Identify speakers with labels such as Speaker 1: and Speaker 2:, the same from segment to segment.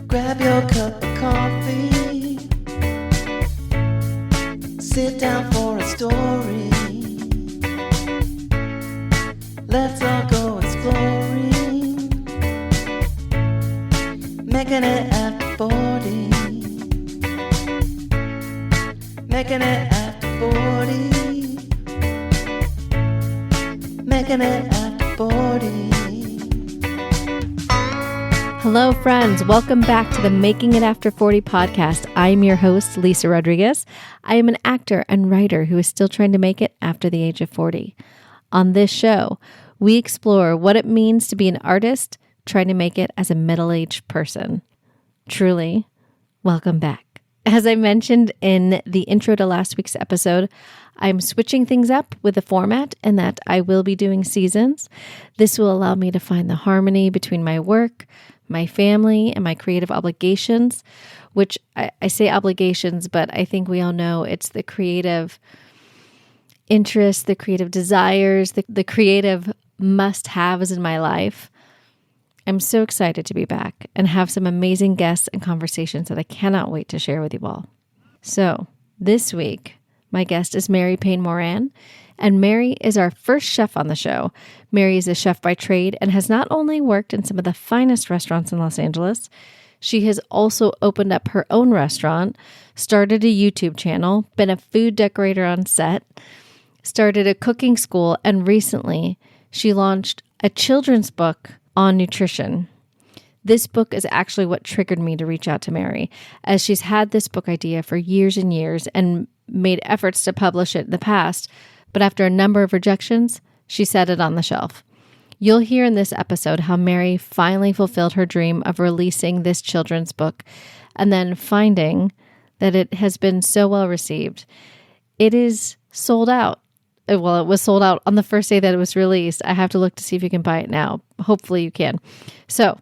Speaker 1: Grab your cup of coffee. Sit down for a story. Let's all go exploring. Making it after 40. Making it after 40. Making it after 40.
Speaker 2: Hello, friends. Welcome back to the Making It After 40 podcast. I am your host, Lisa Rodriguez. I am an actor and writer who is still trying to make it after the age of 40. On this show, we explore what it means to be an artist trying to make it as a middle-aged person. Truly, welcome back. As I mentioned in the intro to last week's episode, I'm switching things up with the format in that I will be doing seasons. This will allow me to find the harmony between my work, my family, and my creative obligations, which I say obligations, but I think we all know it's the creative interests, the creative desires, the creative must-haves in my life. I'm so excited to be back and have some amazing guests and conversations that I cannot wait to share with you all. So this week, my guest is Mary Payne Moran, and Mary is our first chef on the show. Mary is a chef by trade and has not only worked in some of the finest restaurants in Los Angeles, she has also opened up her own restaurant, started a YouTube channel, been a food decorator on set, started a cooking school, and recently she launched a children's book on nutrition. This book is actually what triggered me to reach out to Mary, as she's had this book idea for years and years and made efforts to publish it in the past, but after a number of rejections, she set it on the shelf. You'll hear in this episode how Mary finally fulfilled her dream of releasing this children's book and then finding that it has been so well received. It is sold out. Well, it was sold out on the first day that it was released. I have to look to see if you can buy it now. Hopefully you can. So,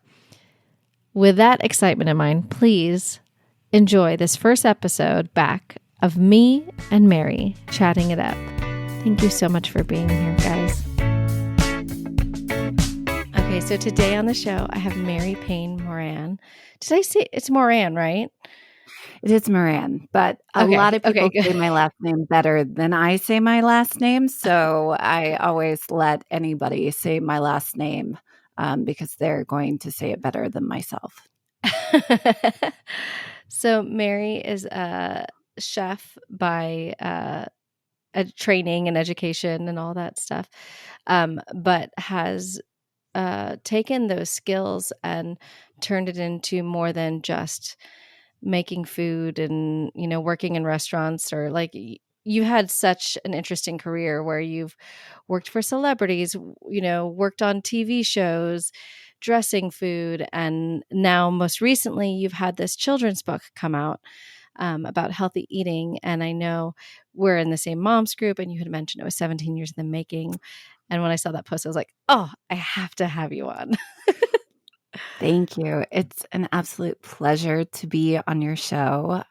Speaker 2: with that excitement in mind, please enjoy this first episode back of me and Mary chatting it up. Thank you so much for being here, guys. Okay, so today on the show, I have Mary Payne Moran. Did I say it's Moran, right?
Speaker 3: It is Moran, but a lot of people say my last name better than I say my last name. So I always let anybody say my last name because they're going to say it better than myself.
Speaker 2: So Mary is a chef by a training and education and all that stuff, but has taken those skills and turned it into more than just making food and, you know, working in restaurants, or like you had such an interesting career where you've worked for celebrities, you know, worked on TV shows, dressing food. And now most recently you've had this children's book come out about healthy eating. And I know we're in the same moms group, and you had mentioned it was 17 years in the making. And when I saw that post, I was like, oh, I have to have you on.
Speaker 3: Thank you. It's an absolute pleasure to be on your show.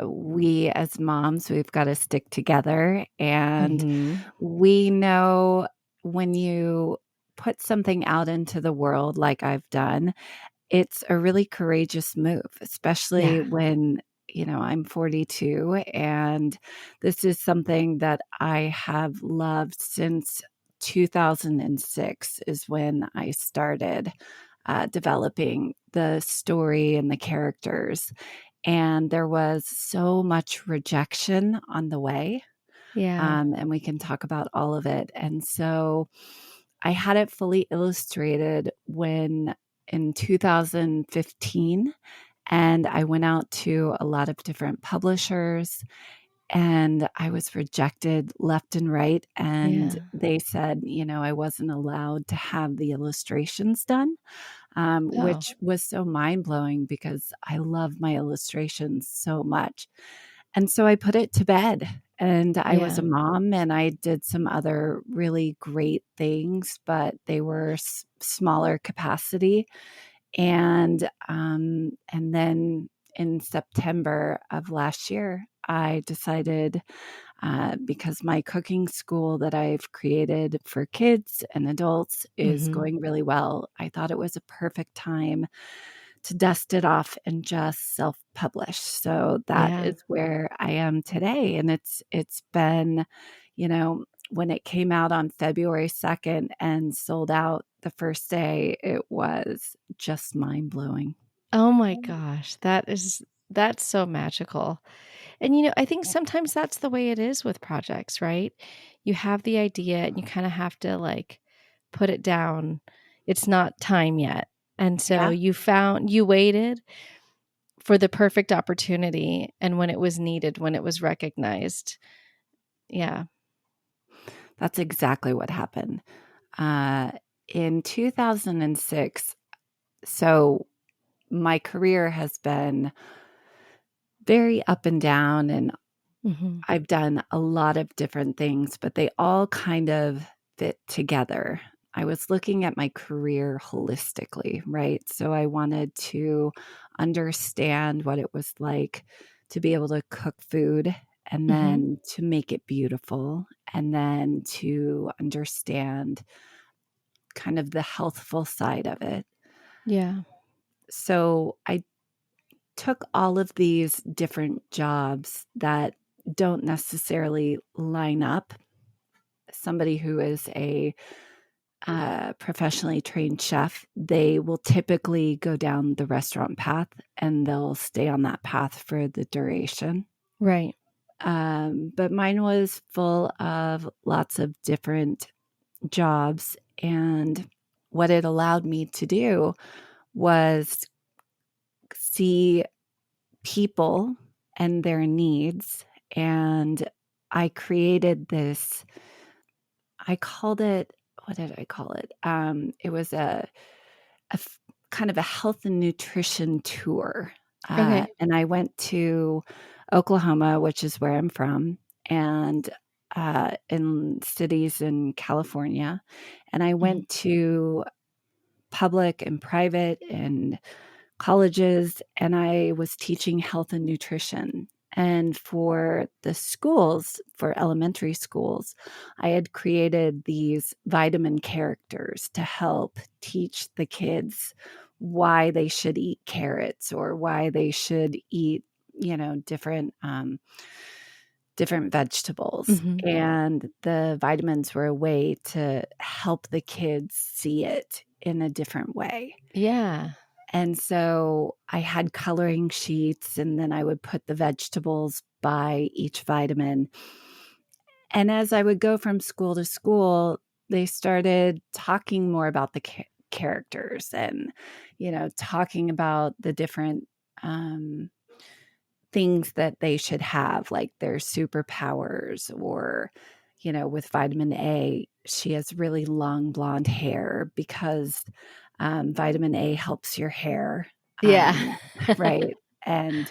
Speaker 3: We as moms, we've got to stick together. And we know when you put something out into the world like I've done, it's a really courageous move, especially when, you know, I'm 42, and this is something that I have loved since 2006 is when I started developing the story and the characters. And there was so much rejection on the way.
Speaker 2: Yeah.
Speaker 3: And we can talk about all of it. And so I had it fully illustrated when in 2015, and I went out to a lot of different publishers, and I was rejected left and right. And they said, you know, I wasn't allowed to have the illustrations done, which was so mind-blowing because I love my illustrations so much. And so I put it to bed, and I was a mom, and I did some other really great things, but they were smaller capacity. And then in September of last year, I decided, because my cooking school that I've created for kids and adults is going really well, I thought it was a perfect time to dust it off and just self-publish. So that
Speaker 2: Yeah.
Speaker 3: is where I am today. And it's been, when it came out on February 2nd and sold out the first day, it was just mind-blowing.
Speaker 2: Oh my gosh. That's so magical. And I think sometimes that's the way it is with projects, right? You have the idea and you kind of have to like put it down. It's not time yet. And so
Speaker 3: Yeah,
Speaker 2: you waited for the perfect opportunity and when it was needed, when it was recognized. Yeah.
Speaker 3: that's exactly what happened. Uh, in 2006, so my career has been very up and down, and
Speaker 2: Hmm.
Speaker 3: I've done a lot of different things, but they all kind of fit together. I was looking at my career holistically, right? So I wanted to understand what it was like to be able to cook food and
Speaker 2: Hmm.
Speaker 3: then to make it beautiful and then to understand kind of the healthful side of it.
Speaker 2: Yeah.
Speaker 3: So I took all of these different jobs that don't necessarily line up. Somebody who is a professionally trained chef, they will typically go down the restaurant path and they'll stay on that path for the duration.
Speaker 2: Right.
Speaker 3: But mine was full of lots of different jobs. And what it allowed me to do was see people and their needs. And I created this, I called it, what did I call it? It was kind of a health and nutrition tour.
Speaker 2: Okay.
Speaker 3: And I went to Oklahoma, which is where I'm from, and in cities in California. And I
Speaker 2: Mhm.
Speaker 3: went to public and private and colleges, and I was teaching health and nutrition. And for the schools, for elementary schools, I had created these vitamin characters to help teach the kids why they should eat carrots or why they should eat, different vegetables.
Speaker 2: Mhm.
Speaker 3: And the vitamins were a way to help the kids see it in a different way.
Speaker 2: Yeah.
Speaker 3: And so I had coloring sheets, and then I would put the vegetables by each vitamin. And as I would go from school to school, they started talking more about the characters and, talking about the different um, things that they should have, like their superpowers, or, with vitamin A, she has really long blonde hair because vitamin A helps your hair.
Speaker 2: Yeah.
Speaker 3: Right. And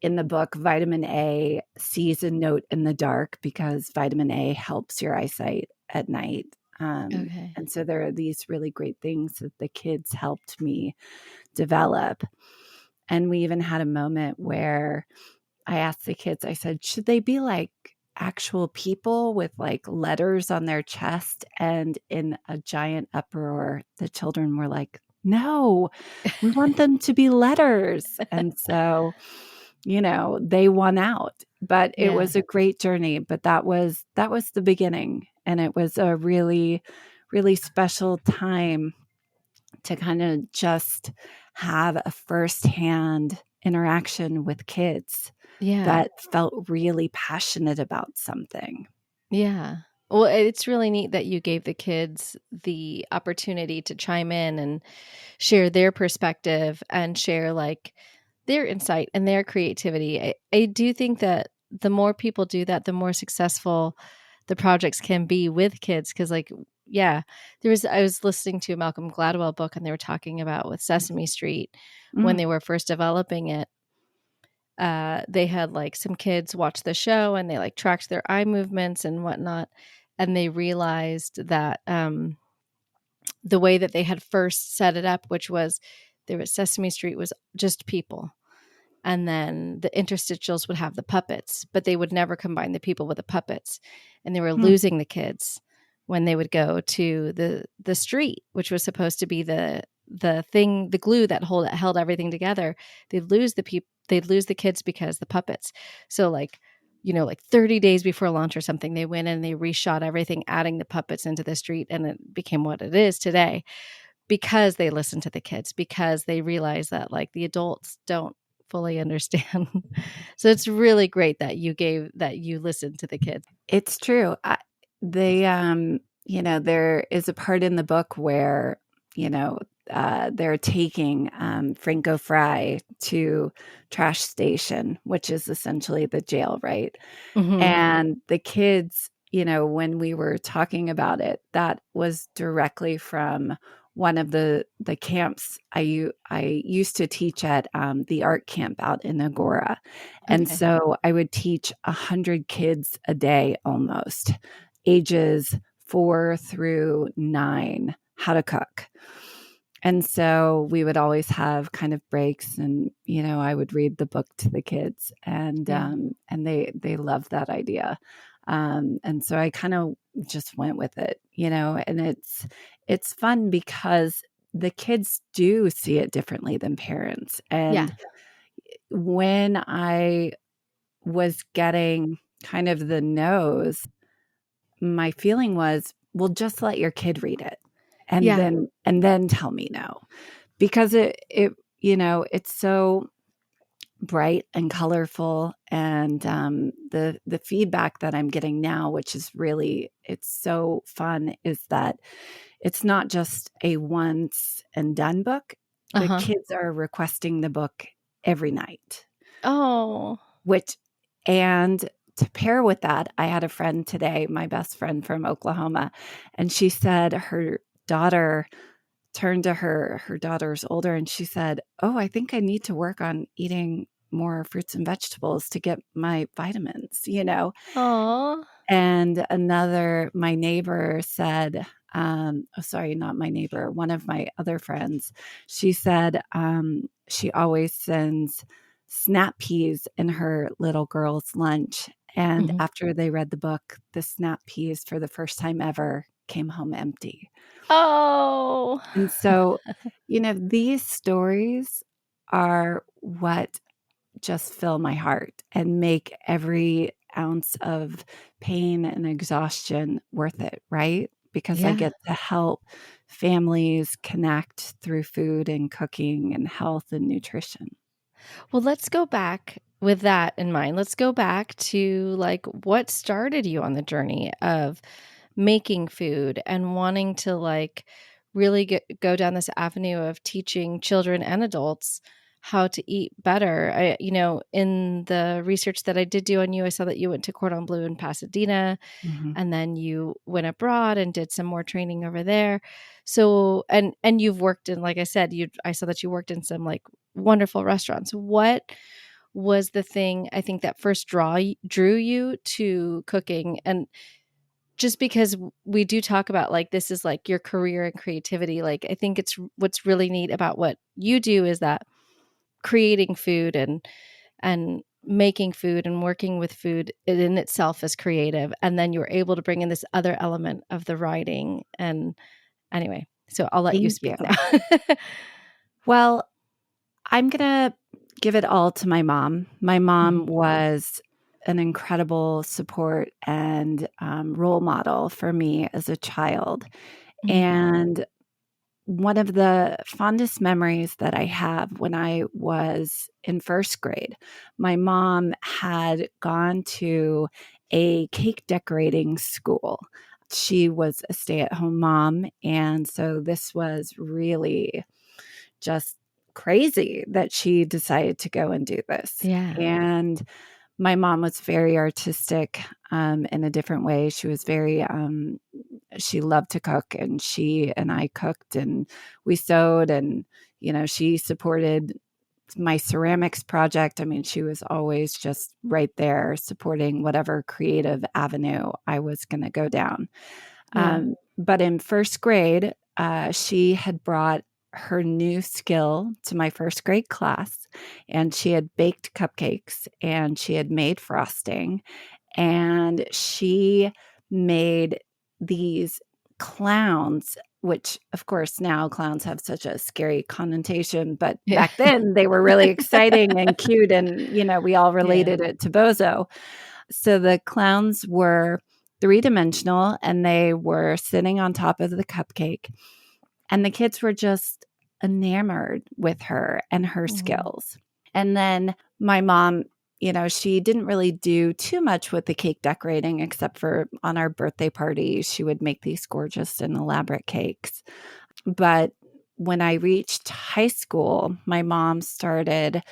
Speaker 3: in the book, vitamin A sees a note in the dark because vitamin A helps your eyesight at night.
Speaker 2: Okay.
Speaker 3: And so there are these really great things that the kids helped me develop. And we even had a moment where I asked the kids, I said, should they be like actual people with like letters on their chest? And in a giant uproar, the children were like, no, we want them to be letters. And so, they won out. But it
Speaker 2: Yeah.
Speaker 3: was a great journey. But that was the beginning. And it was a really, really special time to kind of just have a firsthand interaction with kids
Speaker 2: Yeah.
Speaker 3: that felt really passionate about something.
Speaker 2: Yeah. Well, it's really neat that you gave the kids the opportunity to chime in and share their perspective and share like their insight and their creativity. I do think that the more people do that, the more successful the projects can be with kids. Cause like, yeah, I was listening to a Malcolm Gladwell book and they were talking about with Sesame Street when
Speaker 3: Mm,
Speaker 2: they were first developing it. They had like some kids watch the show and they like tracked their eye movements and whatnot. And they realized that the way that they had first set it up, which was there was Sesame Street was just people. And then the interstitials would have the puppets, but they would never combine the people with the puppets. And they were
Speaker 3: mm,
Speaker 2: losing the kids when they would go to the street, which was supposed to be the glue that held everything together, they'd lose the kids because the puppets. So like, 30 days before launch or something, they went and they reshot everything, adding the puppets into the street, and it became what it is today because they listened to the kids, because they realized that like the adults don't fully understand. So it's really great that you listened to the kids.
Speaker 3: It's true. There is a part in the book where, they're taking Franco Fry to trash station, which is essentially the jail, right?
Speaker 2: Mm-hmm.
Speaker 3: And the kids, when we were talking about it, that was directly from one of the camps I used to teach at the art camp out in Agora. And
Speaker 2: Okay.
Speaker 3: so I would teach 100 kids a day almost, ages 4 through 9, how to cook. And so we would always have kind of breaks, and I would read the book to the kids, and they loved that idea. And so I kind of just went with it, and it's fun because the kids do see it differently than parents. And when I was getting kind of the no's, my feeling was, well, just let your kid read it and then tell me no, because it's so bright and colorful. And the feedback that I'm getting now, which is really, it's so fun, is that it's not just a once and done book. The kids are requesting the book every night.
Speaker 2: Oh.
Speaker 3: And to pair with that, I had a friend today, my best friend from Oklahoma, and she said her daughter turned to her daughter's older, and she said, "Oh, I think I need to work on eating more fruits and vegetables to get my vitamins,"
Speaker 2: Oh.
Speaker 3: And my neighbor said, sorry, not my neighbor, one of my other friends, she said she always sends snap peas in her little girl's lunch. And after they read the book, the snap peas for the first time ever came home empty.
Speaker 2: Oh.
Speaker 3: And so, these stories are what just fill my heart and make every ounce of pain and exhaustion worth it, right? Because I get to help families connect through food and cooking and health and nutrition.
Speaker 2: Well, let's go back with that in mind. Let's go back to like what started you on the journey of making food and wanting to like really go down this avenue of teaching children and adults how to eat better. In the research that I did do on you, I saw that you went to Cordon Bleu in Pasadena, and then you went abroad and did some more training over there. So, and you've worked in, like I said, I saw that you worked in some like wonderful restaurants. What was the thing I think that first drew you to cooking? And just because we do talk about like this is like your career and creativity, like I think it's what's really neat about what you do is that creating food and making food and working with food in itself is creative, and then you're able to bring in this other element of the writing. And anyway, so I'll let you
Speaker 3: Thank
Speaker 2: speak
Speaker 3: you.
Speaker 2: now.
Speaker 3: Well, I'm going to give it all to my mom. My mom was an incredible support and role model for me as a child. And one of the fondest memories that I have, when I was in first grade, my mom had gone to a cake decorating school. She was a stay-at-home mom, and so this was really just crazy that she decided to go and do this.
Speaker 2: Yeah.
Speaker 3: And my mom was very artistic in a different way. She was very, she loved to cook, and she and I cooked and we sewed, and, she supported my ceramics project. I mean, she was always just right there supporting whatever creative avenue I was going to go down.
Speaker 2: Yeah.
Speaker 3: But in first grade, she had brought her new skill to my first grade class, and she had baked cupcakes and she had made frosting, and she made these clowns which of course now clowns have such a scary connotation, but
Speaker 2: Yeah.
Speaker 3: back then they were really exciting and cute, and we all related it to Bozo. So the clowns were three-dimensional, and they were sitting on top of the cupcake, and the kids were just enamored with her and her skills. And then my mom, she didn't really do too much with the cake decorating, except for on our birthday parties, she would make these gorgeous and elaborate cakes. But when I reached high school, my mom started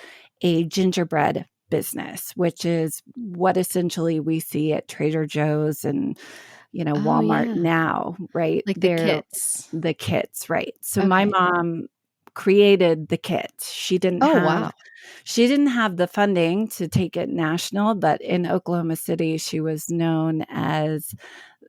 Speaker 3: a gingerbread business, which is what essentially we see at Trader Joe's and Walmart now, right?
Speaker 2: Like the kits.
Speaker 3: The kits, right? So my mom created the kit. She didn't have the funding to take it national, but in Oklahoma City, she was known as,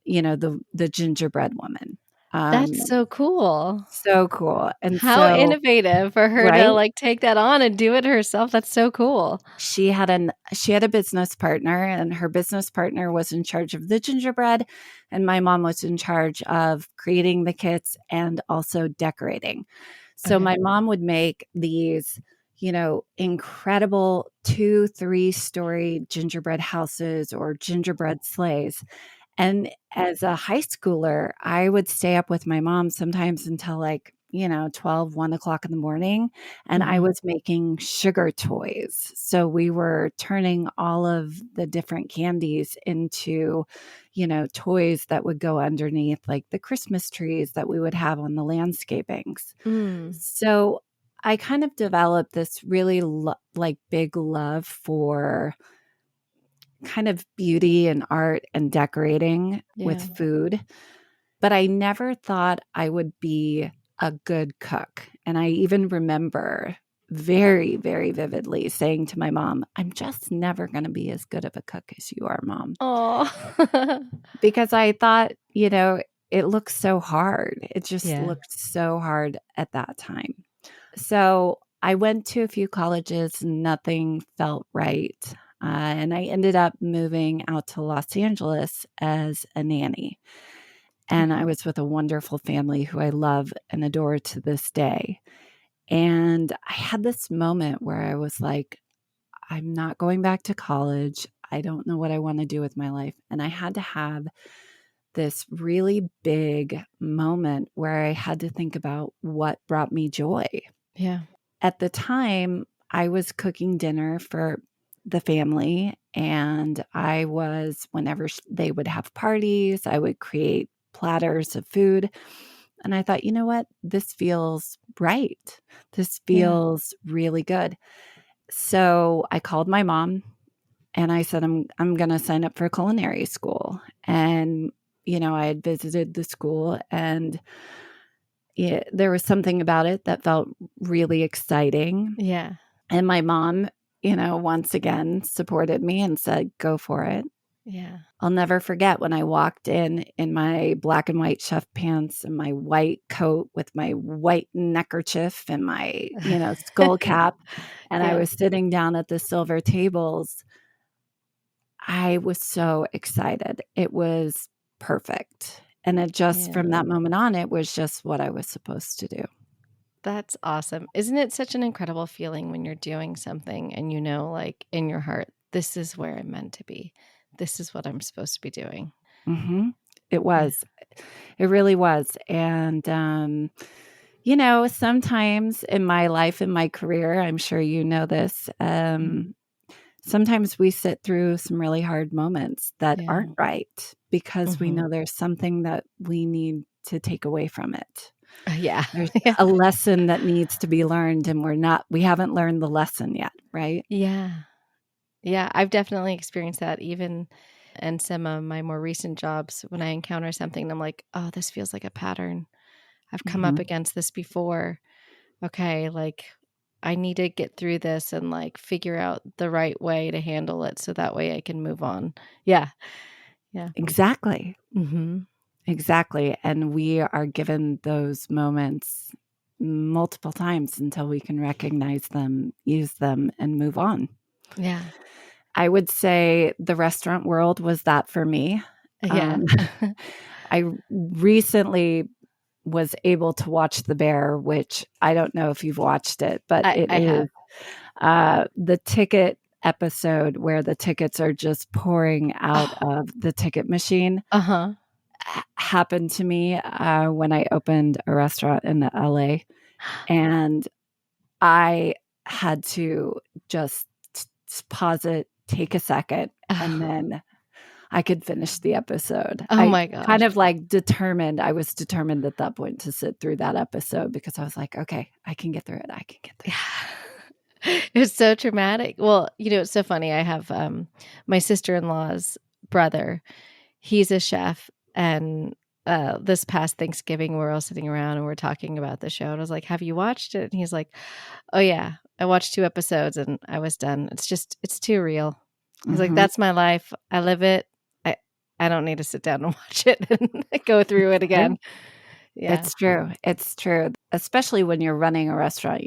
Speaker 3: the gingerbread woman.
Speaker 2: That's so cool.
Speaker 3: So cool. And
Speaker 2: how innovative for her
Speaker 3: right?
Speaker 2: to like take that on and do it herself. That's so cool.
Speaker 3: She had a business partner, and her business partner was in charge of the gingerbread, and my mom was in charge of creating the kits and also decorating. So my mom would make these, incredible 2-3-story gingerbread houses or gingerbread sleighs. And as a high schooler, I would stay up with my mom sometimes until 12, 1 o'clock in the morning. And I was making sugar toys. So we were turning all of the different candies into, toys that would go underneath like the Christmas trees that we would have on the landscapings. So I kind of developed this really big love for kind of beauty and art and decorating with food. But I never thought I would be a good cook. And I even remember very, very vividly saying to my mom, I'm just never going to be as good of a cook as you are, Mom.
Speaker 2: Oh,
Speaker 3: because I thought, it looks so hard. It just looked so hard at that time. So I went to a few colleges and nothing felt right. And I ended up moving out to Los Angeles as a nanny. And I was with a wonderful family who I love and adore to this day. And I had this moment where I was like, I'm not going back to college. I don't know what I want to do with my life. And I had to have this really big moment where I had to think about what brought me joy.
Speaker 2: Yeah.
Speaker 3: At the time, I was cooking dinner for the family, and I was, whenever they would have parties, I would create platters of food. And I thought, you know what? This feels right. This feels really good. So I called my mom and I said, I'm going to sign up for culinary school. And, I had visited the school, and there was something about it that felt really exciting.
Speaker 2: Yeah.
Speaker 3: And my mom, once again supported me and said, go for it.
Speaker 2: Yeah.
Speaker 3: I'll never forget when I walked in my black and white chef pants and my white coat with my white neckerchief and my, skull cap. And I was sitting down at the silver tables. I was so excited. It was perfect. And it just, from that moment on, it was just what I was supposed to do.
Speaker 2: That's awesome. Isn't it such an incredible feeling when you're doing something and like in your heart, this is where I'm meant to be. This is what I'm supposed to be doing.
Speaker 3: Mm-hmm. It was. It really was. And, sometimes in my life, in my career, I'm sure you know this, sometimes we sit through some really hard moments that aren't right because we know there's something that we need to take away from it. There's a lesson that needs to be learned, and we haven't learned the lesson yet, right?
Speaker 2: Yeah. Yeah, I've definitely experienced that even in some of my more recent jobs. When I encounter something, I'm like, oh, this feels like a pattern. I've come up against this before. Okay, I need to get through this and figure out the right way to handle it so that way I can move on. Yeah. Yeah.
Speaker 3: Exactly.
Speaker 2: Mm-hmm.
Speaker 3: Exactly. And we are given those moments multiple times until we can recognize them, use them, and move on.
Speaker 2: Yeah.
Speaker 3: I would say the restaurant world was that for me.
Speaker 2: Yeah.
Speaker 3: I recently was able to watch The Bear, which I don't know if you've watched it, but it
Speaker 2: I have.
Speaker 3: is the ticket episode where the tickets are just pouring out
Speaker 2: Oh,
Speaker 3: of the ticket machine
Speaker 2: uh-huh.
Speaker 3: happened to me when I opened a restaurant in LA. And I had to just pause it, take a second, and then I could finish the episode.
Speaker 2: Oh
Speaker 3: I
Speaker 2: my
Speaker 3: kind
Speaker 2: gosh.
Speaker 3: of I was determined at that point to sit through that episode because I was like, okay, I can get through it. I can get through it.
Speaker 2: It was so traumatic. Well, it's so funny. I have my sister-in-law's brother. He's a chef, and this past Thanksgiving, we're all sitting around and we're talking about the show. And I was like, "Have you watched it?" And he's like, "Oh yeah, I watched 2 episodes and I was done. It's too real." He's like,
Speaker 3: Mhm.
Speaker 2: "That's my life. I live it. I don't need to sit down and watch it and go through it again." Yeah.
Speaker 3: It's true. It's true. Especially when you're running a restaurant,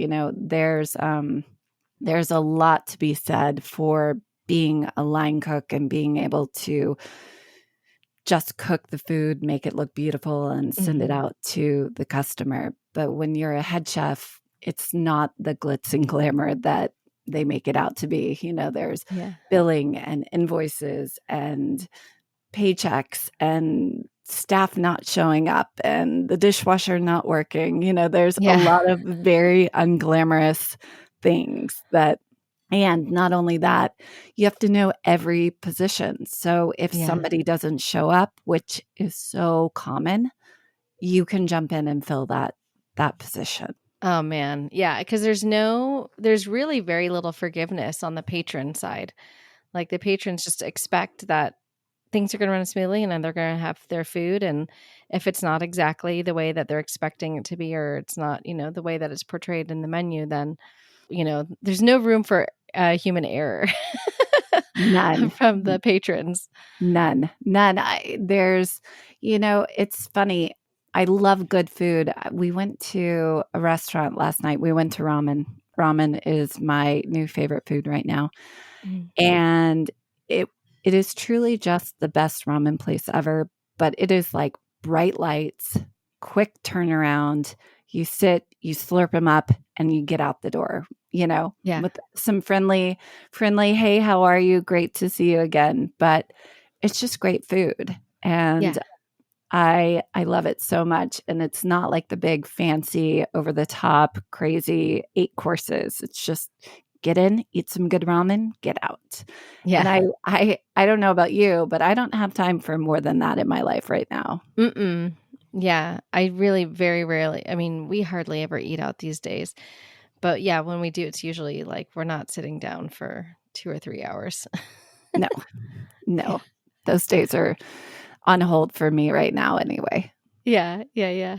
Speaker 3: there's a lot to be said for being a line cook and being able to just cook the food, make it look beautiful and send it
Speaker 2: Mhm.
Speaker 3: out to the customer. But when you're a head chef, it's not the glitz and glamour that they make it out to be. There's
Speaker 2: Yeah.
Speaker 3: billing and invoices and paychecks and staff not showing up and the dishwasher not working. There's a
Speaker 2: Yeah.
Speaker 3: lot of very unglamorous things and not only that, you have to know every position. So if
Speaker 2: Yeah.
Speaker 3: somebody doesn't show up, which is so common, you can jump in and fill that position.
Speaker 2: Oh man. Yeah, because there's really very little forgiveness on the patron side. Like the patrons just expect that things are going to run smoothly and then they're going to have their food. And if it's not exactly the way that they're expecting it to be, or it's not, the way that it's portrayed in the menu, then, there's no room for human error
Speaker 3: None.
Speaker 2: from the patrons.
Speaker 3: None. It's funny. I love good food. We went to a restaurant last night. We went to ramen. Ramen is my new favorite food right now.
Speaker 2: Mm.
Speaker 3: And it is truly just the best ramen place ever, but it is like bright lights, quick turnaround. You sit, you slurp them up, and you get out the door,
Speaker 2: Yeah.
Speaker 3: with some friendly, hey, how are you? Great to see you again. But it's just great food. And
Speaker 2: Yeah.
Speaker 3: I love it so much. And it's not like the big fancy over the top crazy 8 courses. It's just get in, eat some good ramen, get out.
Speaker 2: Yeah.
Speaker 3: And I don't know about you, but I don't have time for more than that in my life right now.
Speaker 2: Mm-mm. Yeah. I really very rarely, I mean, we hardly ever eat out these days. But yeah, when we do, it's usually like we're not sitting down for 2 or 3 hours.
Speaker 3: No, no. Those days are on hold for me right now anyway.
Speaker 2: Yeah. Yeah. Yeah.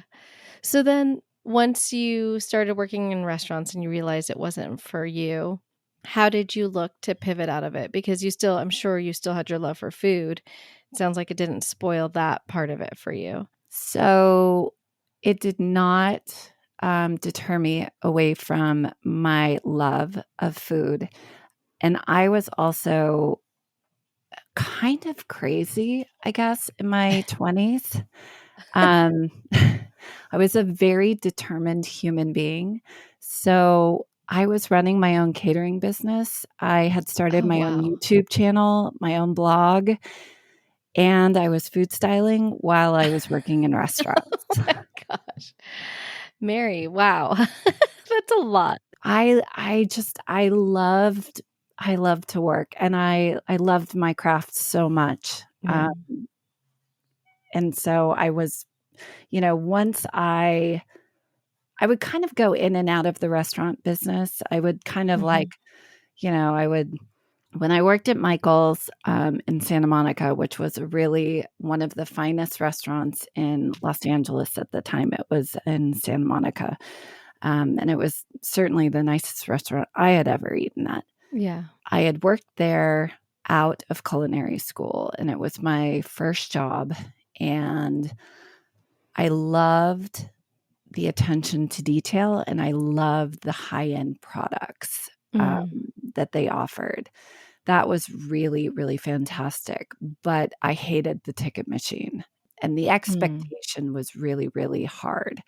Speaker 2: So then once you started working in restaurants and you realized it wasn't for you, how did you look to pivot out of it? Because I'm sure you still had your love for food. It sounds like it didn't spoil that part of it for you.
Speaker 3: So it did not deter me away from my love of food. And I was also kind of crazy, I guess, in my 20s. Um, I was a very determined human being. So I was running my own catering business. I had started
Speaker 2: Oh,
Speaker 3: my own
Speaker 2: wow.
Speaker 3: YouTube channel, my own blog, and I was food styling while I was working in restaurants.
Speaker 2: Oh my gosh. Mary, wow. That's a lot.
Speaker 3: I loved to work and I loved my craft so much.
Speaker 2: Mm.
Speaker 3: And so I was, once I would kind of go in and out of the restaurant business. I would kind of
Speaker 2: Mhm.
Speaker 3: when I worked at Michael's in Santa Monica, which was really one of the finest restaurants in Los Angeles at the time. It was in Santa Monica. And it was certainly the nicest restaurant I had ever eaten at.
Speaker 2: Yeah.
Speaker 3: I had worked there out of culinary school, and it was my first job. And I loved the attention to detail, and I loved the high-end products
Speaker 2: Mm.
Speaker 3: that they offered. That was really, really fantastic. But I hated the ticket machine. And the expectation was really, really hard.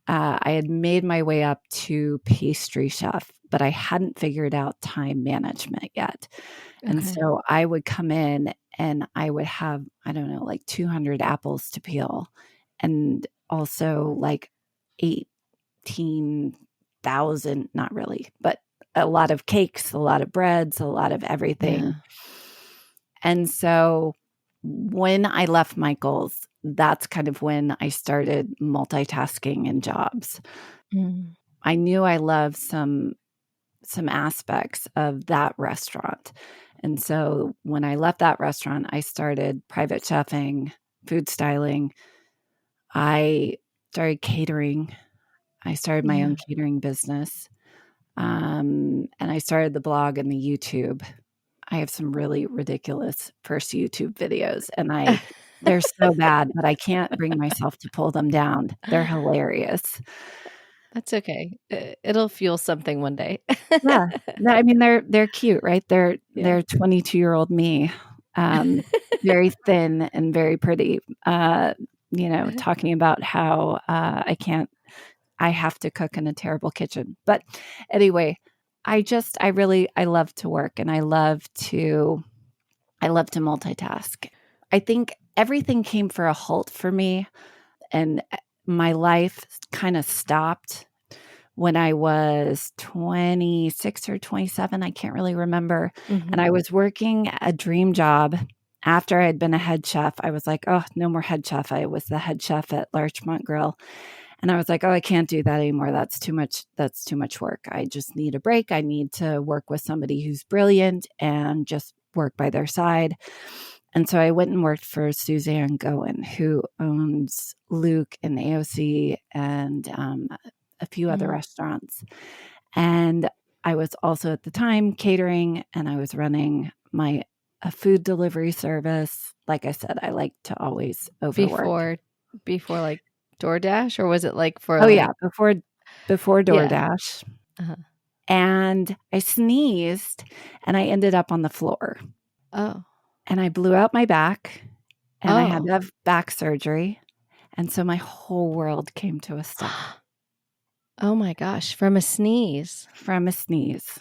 Speaker 3: I had made my way up to pastry chef, but I hadn't figured out time management yet. And
Speaker 2: Okay.
Speaker 3: so I would come in and I would have, I don't know, like 200 apples to peel and also like 18,000, not really, but a lot of cakes, a lot of breads, a lot of everything.
Speaker 2: Yeah.
Speaker 3: And so when I left Michael's, that's kind of when I started multitasking in jobs.
Speaker 2: Mm.
Speaker 3: I knew I loved some aspects of that restaurant. And so when I left that restaurant, I started private chefing, food styling. I started catering. I started my own catering business. And I started the blog and the YouTube. I have some really ridiculous first YouTube videos, and they're so bad, but I can't bring myself to pull them down. They're hilarious.
Speaker 2: That's okay. It'll fuel something one day.
Speaker 3: Yeah. No, I mean, they're cute, right? They're
Speaker 2: Yeah.
Speaker 3: 22-year-old me, very thin and very pretty, talking about how I have to cook in a terrible kitchen. But anyway, I love to work and I love to multitask. I think everything came for a halt for me, and my life kind of stopped when I was 26 or 27. I can't really remember. And I was working a dream job after I had been a head chef. I was like, oh, no more head chef. I was the head chef at Larchmont Grill. And I was like, oh, I can't do that anymore. That's too much work. I just need a break. I need to work with somebody who's brilliant and just work by their side. And so I went and worked for Suzanne Goen, who owns Luke and AOC and a few other restaurants. And I was also at the time catering, and I was running a food delivery service. Like I said, I like to always overwork.
Speaker 2: Before like DoorDash, or was it like for?
Speaker 3: Oh yeah, before DoorDash.
Speaker 2: Yeah.
Speaker 3: And I sneezed, and I ended up on the floor.
Speaker 2: Oh.
Speaker 3: And I blew out my back, and I had to have back surgery. And so my whole world came to a stop.
Speaker 2: Oh my gosh, from a sneeze.
Speaker 3: From a sneeze.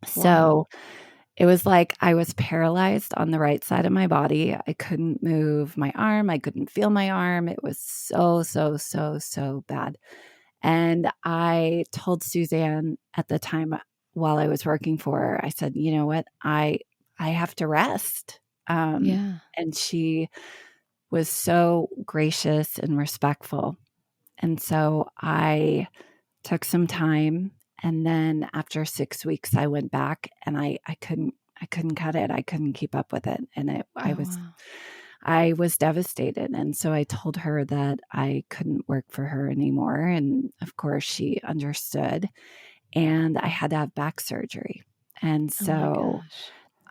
Speaker 2: Wow.
Speaker 3: So it was like I was paralyzed on the right side of my body. I couldn't move my arm. I couldn't feel my arm. It was so, so, so, so bad. And I told Suzanne at the time while I was working for her, I said, you know what? I have to rest.
Speaker 2: Yeah.
Speaker 3: And she was so gracious and respectful. And so I took some time, and then after 6 weeks, I went back, and I couldn't cut it. I couldn't keep up with it. And I was devastated. And so I told her that I couldn't work for her anymore. And of course she understood, and I had to have back surgery. And so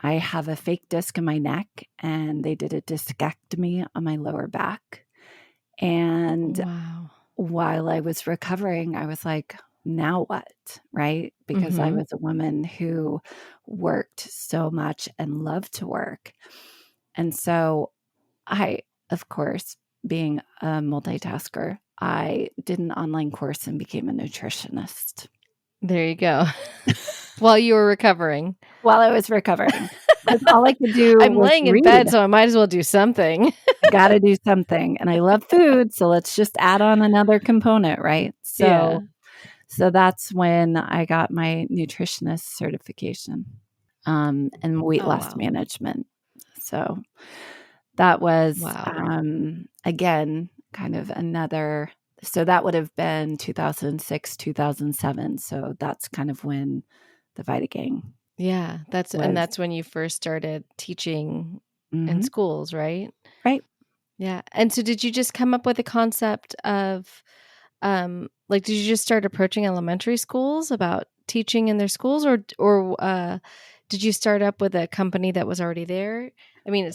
Speaker 3: I have a fake disc in my neck, and they did a discectomy on my lower back. And while I was recovering, I was like, now what? Right? Because I was a woman who worked so much and loved to work. And so I, of course, being a multitasker, I did an online course and became a nutritionist.
Speaker 2: There you go. While you were recovering.
Speaker 3: While I was recovering. All I could do
Speaker 2: I'm
Speaker 3: was
Speaker 2: laying in
Speaker 3: read.
Speaker 2: bed, so I might as well do something.
Speaker 3: I got to do something. And I love food, so let's just add on another component, right? So that's when I got my nutritionist certification and weight loss management. So that was, again, kind of another, so that would have been 2006, 2007. So that's kind of when the Vita Gang.
Speaker 2: Yeah, that's when you first started teaching in schools, right?
Speaker 3: Right.
Speaker 2: Yeah. And so did you just come up with a concept of, did you just start approaching elementary schools about teaching in their schools, or did you start up with a company that was already there? I mean,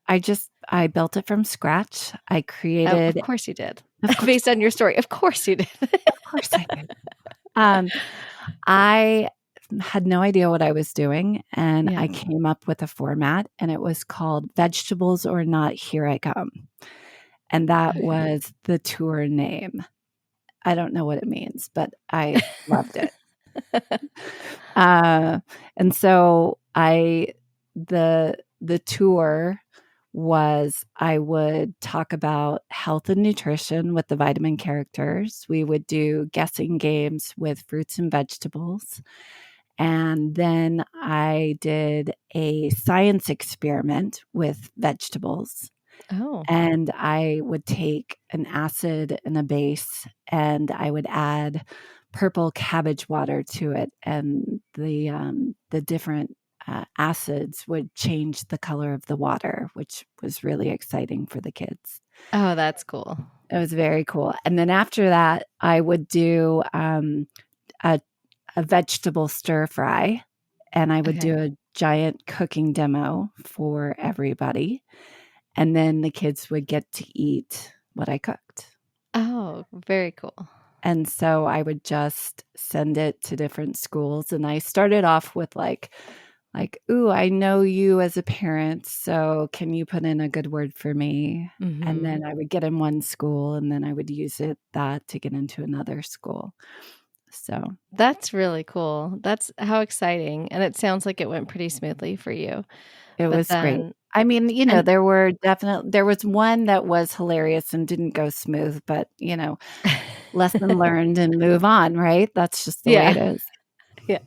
Speaker 3: I built it from scratch. I created.
Speaker 2: Oh, of course you did. Based on your story. Of course you did.
Speaker 3: Of course I did. I had no idea what I was doing. And
Speaker 2: Yeah.
Speaker 3: I came up with a format, and it was called Vegetables or Not, Here I Come. And that
Speaker 2: Okay.
Speaker 3: was the tour name. I don't know what it means, but I loved it. And so the tour was, I would talk about health and nutrition with the vitamin characters. We would do guessing games with fruits and vegetables. And then I did a science experiment with vegetables.
Speaker 2: Oh.
Speaker 3: And I would take an acid and a base, and I would add purple cabbage water to it, and the different acids would change the color of the water, which was really exciting for the kids.
Speaker 2: Oh, that's cool.
Speaker 3: It was very cool. And then after that, I would do a, a vegetable stir fry, and I would do
Speaker 2: Okay.
Speaker 3: a giant cooking demo for everybody. And then the kids would get to eat what I cooked.
Speaker 2: Oh, very cool.
Speaker 3: And so I would just send it to different schools. And I started off with like, ooh, I know you as a parent, so can you put in a good word for me? And then I would get in one school, and then I would use that to get into another school. So
Speaker 2: That's really cool. That's how exciting. And it sounds like it went pretty smoothly for you.
Speaker 3: it
Speaker 2: But
Speaker 3: was great.
Speaker 2: then,
Speaker 3: I mean,
Speaker 2: and
Speaker 3: there was one that was hilarious and didn't go smooth, but lesson learned and move on, right? That's just the way it
Speaker 2: yeah.
Speaker 3: is.
Speaker 2: Yeah.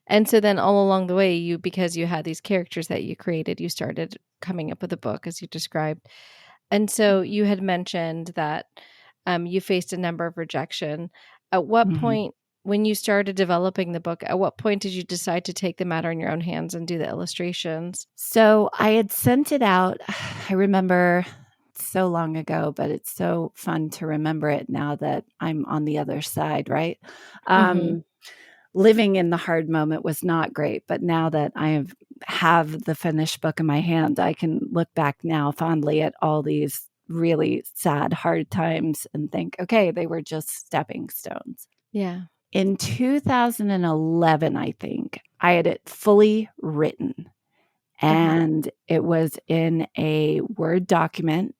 Speaker 2: And so then all along the way, because you had these characters that you created, you started coming up with a book as you described. And so you had mentioned that you faced a number of rejection. At what
Speaker 3: Mhm.
Speaker 2: point, when you started developing the book, at what point did you decide to take the matter in your own hands and do the illustrations?
Speaker 3: So I had sent it out. I remember so long ago, but it's so fun to remember it now that I'm on the other side, right?
Speaker 2: Mm-hmm.
Speaker 3: Living in the hard moment was not great, but now that have the finished book in my hand, I can look back now fondly at all these really sad, hard times and think, okay, they were just stepping stones.
Speaker 2: Yeah.
Speaker 3: In 2011, I think, I had it fully written,
Speaker 2: Okay.
Speaker 3: and it was in a Word document,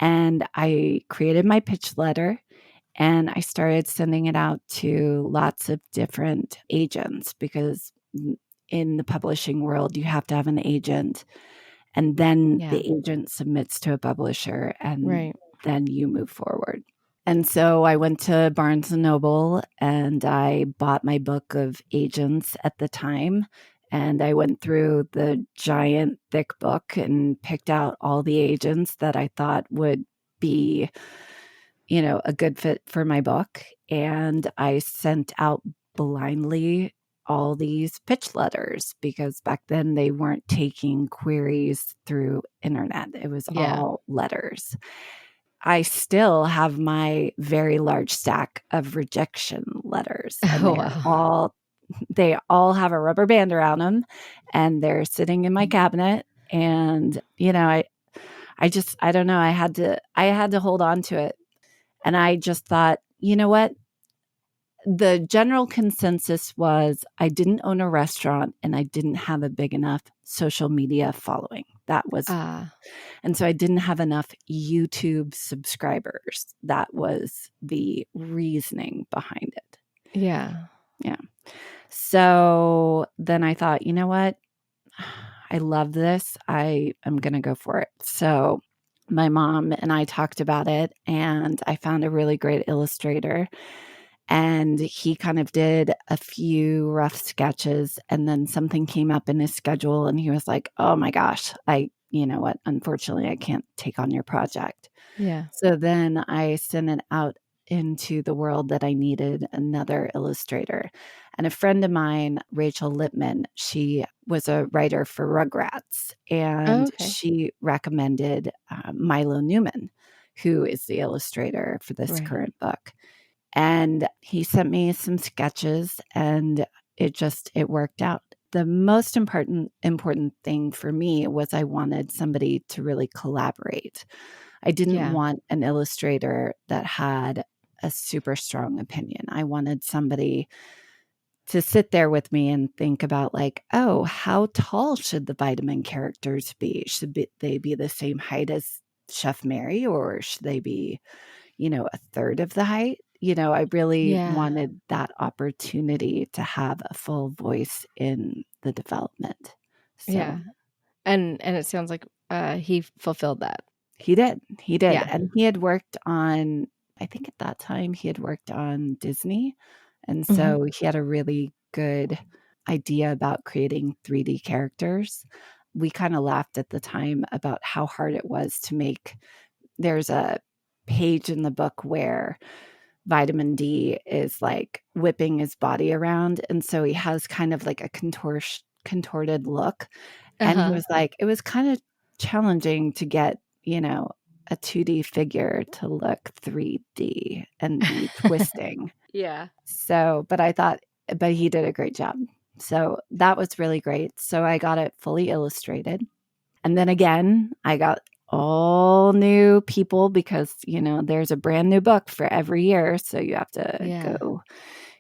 Speaker 3: and I created my pitch letter, and I started sending it out to lots of different agents, because in the publishing world, you have to have an agent, and then
Speaker 2: Yeah.
Speaker 3: the agent submits to a publisher, and
Speaker 2: Right.
Speaker 3: then you move forward. And so I went to Barnes and Noble, and I bought my book of agents at the time. And I went through the giant thick book and picked out all the agents that I thought would be, a good fit for my book. And I sent out blindly all these pitch letters, because back then they weren't taking queries through internet. It was
Speaker 2: Yeah.
Speaker 3: all letters. I still have my very large stack of rejection letters, and
Speaker 2: Oh, wow.
Speaker 3: they all have a rubber band around them, and they're sitting in my cabinet. And I don't know, I had to hold on to it. And I just thought, you know what? The general consensus was I didn't own a restaurant, and I didn't have a big enough social media following. And so I didn't have enough YouTube subscribers. That was the reasoning behind it.
Speaker 2: Yeah.
Speaker 3: Yeah. So then I thought, you know what? I love this. I am going to go for it. So my mom and I talked about it, and I found a really great illustrator, and he kind of did a few rough sketches, and then something came up in his schedule, and he was like, oh my gosh, you know what? Unfortunately, I can't take on your project.
Speaker 2: Yeah.
Speaker 3: So then I sent it out into the world that I needed another illustrator. And a friend of mine, Rachel Lippman, she was a writer for Rugrats,
Speaker 2: Oh,
Speaker 3: and
Speaker 2: okay.
Speaker 3: she recommended Milo Newman, who is the illustrator for this
Speaker 2: Right.
Speaker 3: current book. And he sent me some sketches, and it worked out. The most important thing for me was I wanted somebody to really collaborate. I didn't
Speaker 2: Yeah.
Speaker 3: want an illustrator that had a super strong opinion. I wanted somebody to sit there with me and think about like, oh, how tall should the vitamin characters be? They be the same height as Chef Mary, or should they be, a third of the height? I really wanted that opportunity to have a full voice in the development. So
Speaker 2: Yeah. And it sounds like he fulfilled that.
Speaker 3: he did.
Speaker 2: Yeah.
Speaker 3: And he had worked on, I think at that time he had worked on Disney. And so he had a really good idea about creating 3D characters. We kind of laughed at the time about how hard it was to make. There's a page in the book where Vitamin D is like whipping his body around. And so he has kind of like a contorted look. And he was like, it was kind of challenging to get, a 2D figure to look 3D and be twisting.
Speaker 2: Yeah.
Speaker 3: So, but he did a great job. So that was really great. So I got it fully illustrated. And then again, I got all new people because, there's a brand new book for every year. So you have to go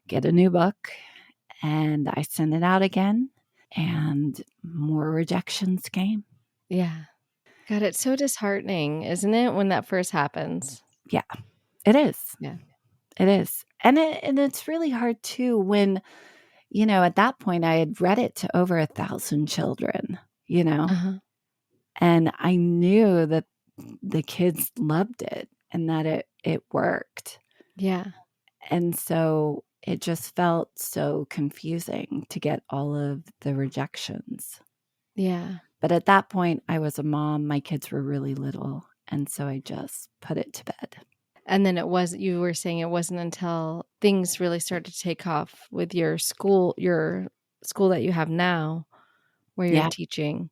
Speaker 3: get a new book. And I sent it out again and more rejections came.
Speaker 2: Yeah. God, it's so disheartening, isn't it, when that first happens?
Speaker 3: Yeah, it is.
Speaker 2: Yeah.
Speaker 3: It is. And it's really hard too when, at that point I had read it to over 1,000 children, and I knew that the kids loved it and that it worked.
Speaker 2: Yeah.
Speaker 3: And so it just felt so confusing to get all of the rejections.
Speaker 2: Yeah.
Speaker 3: But at that point, I was a mom. My kids were really little. And so I just put it to bed.
Speaker 2: And then you were saying it wasn't until things really started to take off with your school that you have now, where you're teaching,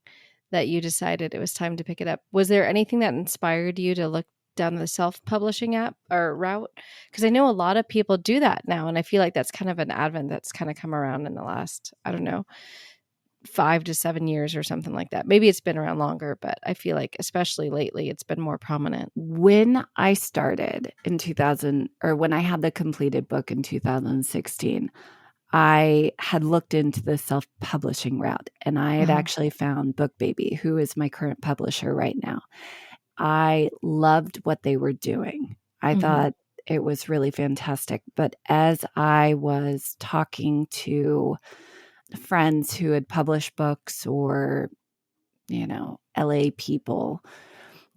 Speaker 2: that you decided it was time to pick it up. Was there anything that inspired you to look down the self-publishing app or route? Because I know a lot of people do that now. And I feel like that's kind of an advent that's kind of come around in the last, I don't know, 5 to 7 years or something like that. Maybe it's been around longer, but I feel like especially lately it's been more prominent.
Speaker 3: When I started in 2000, or when I had the completed book in 2016, I had looked into the self-publishing route, and I had actually found BookBaby, who is my current publisher right now. I loved what they were doing. I thought it was really fantastic. But as I was talking to friends who had published books or, LA people,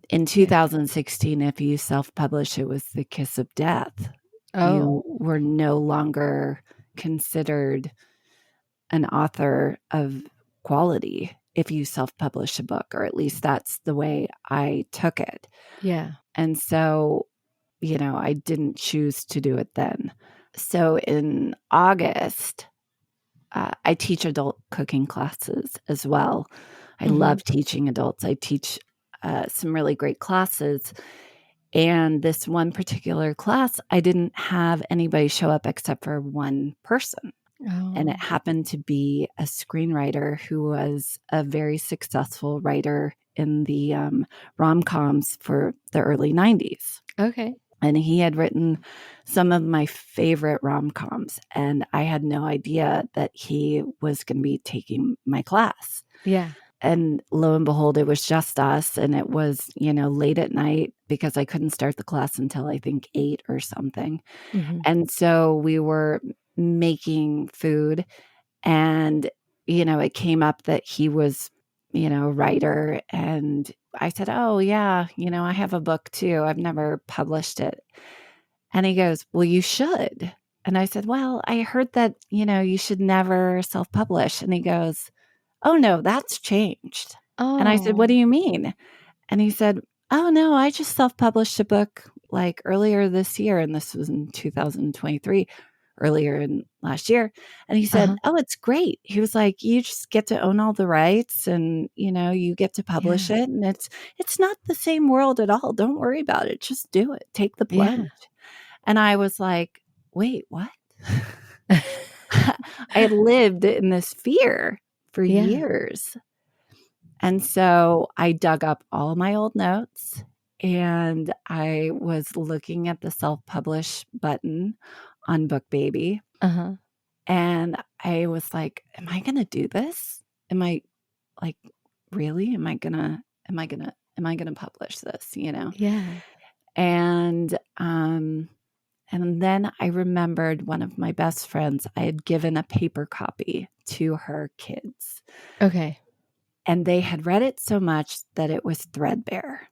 Speaker 3: in 2016, if you self-publish, it was the kiss of death. You were no longer considered an author of quality if you self-publish a book, or at least that's the way I took it.
Speaker 2: Yeah.
Speaker 3: And so, I didn't choose to do it then. So in August, I teach adult cooking classes as well. I love teaching adults. I teach some really great classes. And this one particular class, I didn't have anybody show up except for one person. And it happened to be a screenwriter who was a very successful writer in the rom-coms for the early 90s.
Speaker 2: Okay.
Speaker 3: And he had written some of my favorite rom-coms. And I had no idea that he was going to be taking my class.
Speaker 2: Yeah.
Speaker 3: And lo and behold, it was just us. And it was, late at night because I couldn't start the class until I think 8 or something. And so we were making food, and, it came up that he was, a writer. And I said, oh yeah, I have a book too. I've never published it. And he goes, well, you should. And I said, well, I heard that, you should never self-publish. And he goes, oh no, that's changed. And I said, what do you mean? And he said, oh no, I just self-published a book like earlier this year. And this was in 2023, earlier in last year. And he said, oh, it's great. He was like, you just get to own all the rights, and, you get to publish it. And it's not the same world at all. Don't worry about it. Just do it. Take the plunge. And I was like, wait, what? I had lived in this fear for years. And so I dug up all my old notes, and I was looking at the self-publish button on BookBaby. And I was like, am I going to do this? Am I like, really? Am I going to publish this,
Speaker 2: Yeah.
Speaker 3: And then I remembered one of my best friends, I had given a paper copy to her kids.
Speaker 2: Okay.
Speaker 3: And they had read it so much that it was threadbare.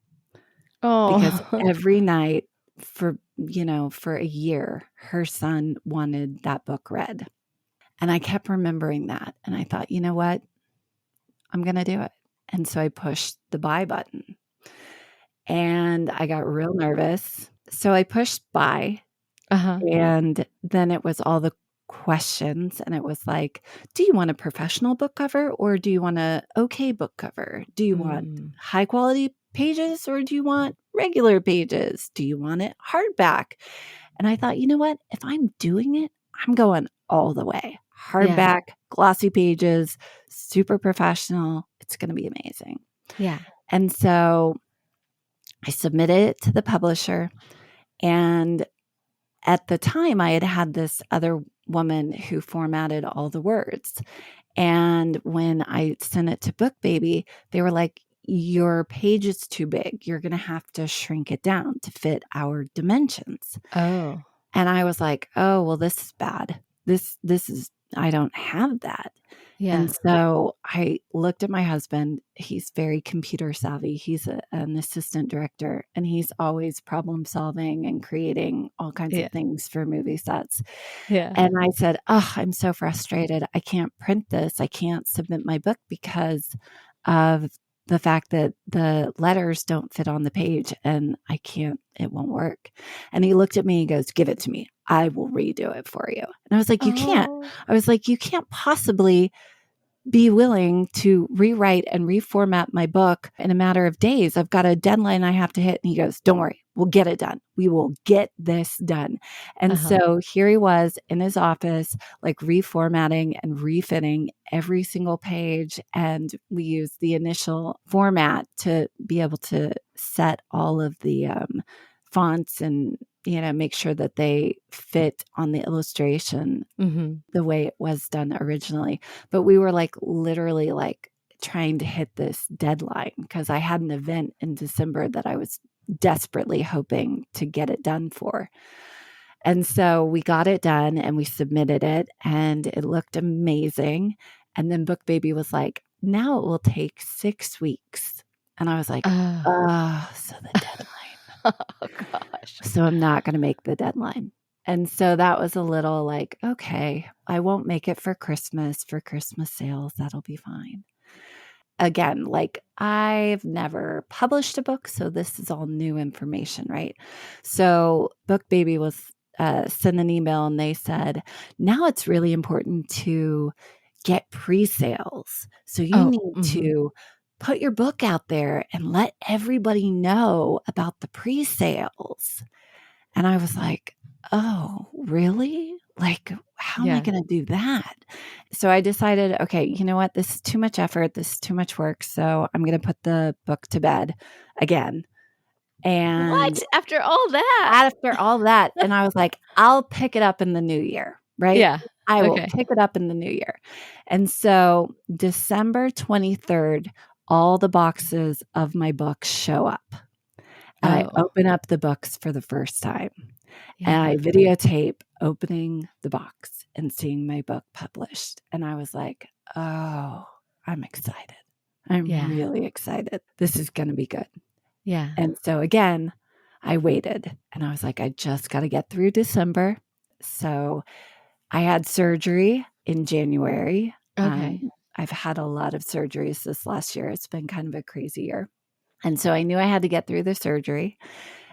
Speaker 3: Because
Speaker 2: Oh.
Speaker 3: every night for a year, her son wanted that book read. And I kept remembering that. And I thought, you know what? I'm going to do it. And so I pushed the buy button. And I got real nervous. So I pushed buy. And then it was all the questions. And it was like, do you want a professional book cover or do you want a okay book cover? Do you want high quality pages or do you want regular pages? Do you want it hardback? And I thought, you know what? If I'm doing it, I'm going all the way. Hardback, glossy pages, super professional. It's going to be amazing.
Speaker 2: Yeah.
Speaker 3: And so I submitted it to the publisher. And at the time, I had this other woman who formatted all the words. And when I sent it to BookBaby, they were like, your page is too big. You're going to have to shrink it down to fit our dimensions.
Speaker 2: Oh.
Speaker 3: And I was like, oh, well, this is bad. This is, I don't have that.
Speaker 2: Yeah.
Speaker 3: And so I looked at my husband. He's very computer savvy. He's an assistant director, and he's always problem solving and creating all kinds of things for movie sets.
Speaker 2: Yeah.
Speaker 3: And I said, oh, I'm so frustrated. I can't print this. I can't submit my book because of the fact that the letters don't fit on the page and it won't work. And he looked at me and goes, give it to me. I will redo it for you. And I was like, you can't. I was like, you can't possibly be willing to rewrite and reformat my book in a matter of days. I've got a deadline I have to hit. And he goes, don't worry, we'll get it done. We will get this done. And so here he was in his office, like reformatting and refitting every single page. And we used the initial format to be able to set all of the fonts and make sure that they fit on the illustration the way it was done originally. But we were like literally like trying to hit this deadline because I had an event in December that I was desperately hoping to get it done for. And so we got it done and we submitted it and it looked amazing. And then BookBaby was like, now it will take 6 weeks. And I was like, so the deadline.
Speaker 2: Oh, gosh.
Speaker 3: So I'm not going to make the deadline. And so that was a little like, okay, I won't make it for Christmas sales. That'll be fine. Again, like I've never published a book, so this is all new information, right? So BookBaby was sent an email and they said, now it's really important to get pre-sales. So you need to put your book out there and let everybody know about the pre-sales. And I was like, oh, really? Like, how am I going to do that? So I decided, okay, you know what? This is too much effort. This is too much work. So I'm going to put the book to bed again. And
Speaker 2: what? After all that?
Speaker 3: And I was like, I'll pick it up in the new year, right?
Speaker 2: Yeah.
Speaker 3: I will pick it up in the new year. And so December 23rd, all the boxes of my books show up. And I open up the books for the first time. And I videotape opening the box and seeing my book published. And I was like, oh, I'm excited. I'm really excited. This is going to be good.
Speaker 2: Yeah.
Speaker 3: And so again, I waited and I was like, I just got to get through December. So I had surgery in January.
Speaker 2: Okay.
Speaker 3: I've had a lot of surgeries this last year. It's been kind of a crazy year. And so I knew I had to get through the surgery.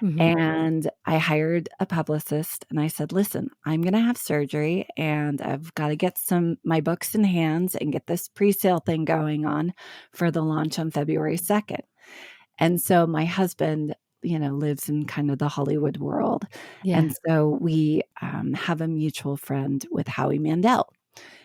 Speaker 3: And I hired a publicist and I said, listen, I'm going to have surgery and I've got to get my books in hands and get this pre-sale thing going on for the launch on February 2nd. And so my husband, lives in kind of the Hollywood world. Yeah. And so we have a mutual friend with Howie Mandel.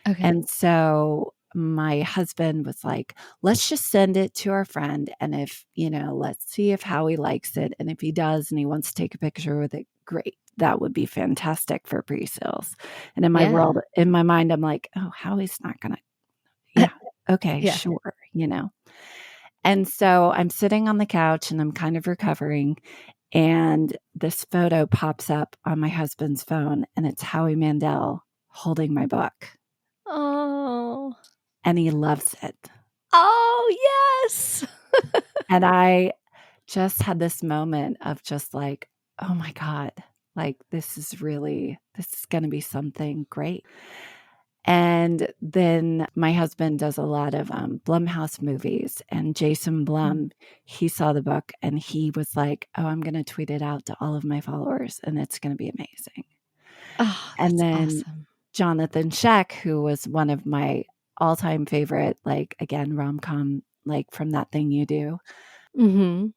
Speaker 3: Okay. And so my husband was like, let's just send it to our friend. And if, let's see if Howie likes it. And if he does and he wants to take a picture with it, great. that would be fantastic for pre-sales. And in my
Speaker 2: Yeah.
Speaker 3: world, in my mind, I'm like, oh, Howie's not going to, yeah, okay,
Speaker 2: Yeah.
Speaker 3: sure, And so I'm sitting on the couch and I'm kind of recovering. And this photo pops up on my husband's phone, and it's Howie Mandel holding my book.
Speaker 2: Oh.
Speaker 3: And he loves it.
Speaker 2: Oh, yes.
Speaker 3: And I just had this moment of just like, oh my God, like this is going to be something great. And then my husband does a lot of Blumhouse movies, and Jason Blum, he saw the book and he was like, oh, I'm going to tweet it out to all of my followers and it's going to be amazing.
Speaker 2: Oh,
Speaker 3: And
Speaker 2: that's
Speaker 3: then
Speaker 2: awesome.
Speaker 3: Jonathan Sheck, who was one of my all-time favorite, like again, rom-com, like From That Thing You Do.
Speaker 2: Mm-hmm.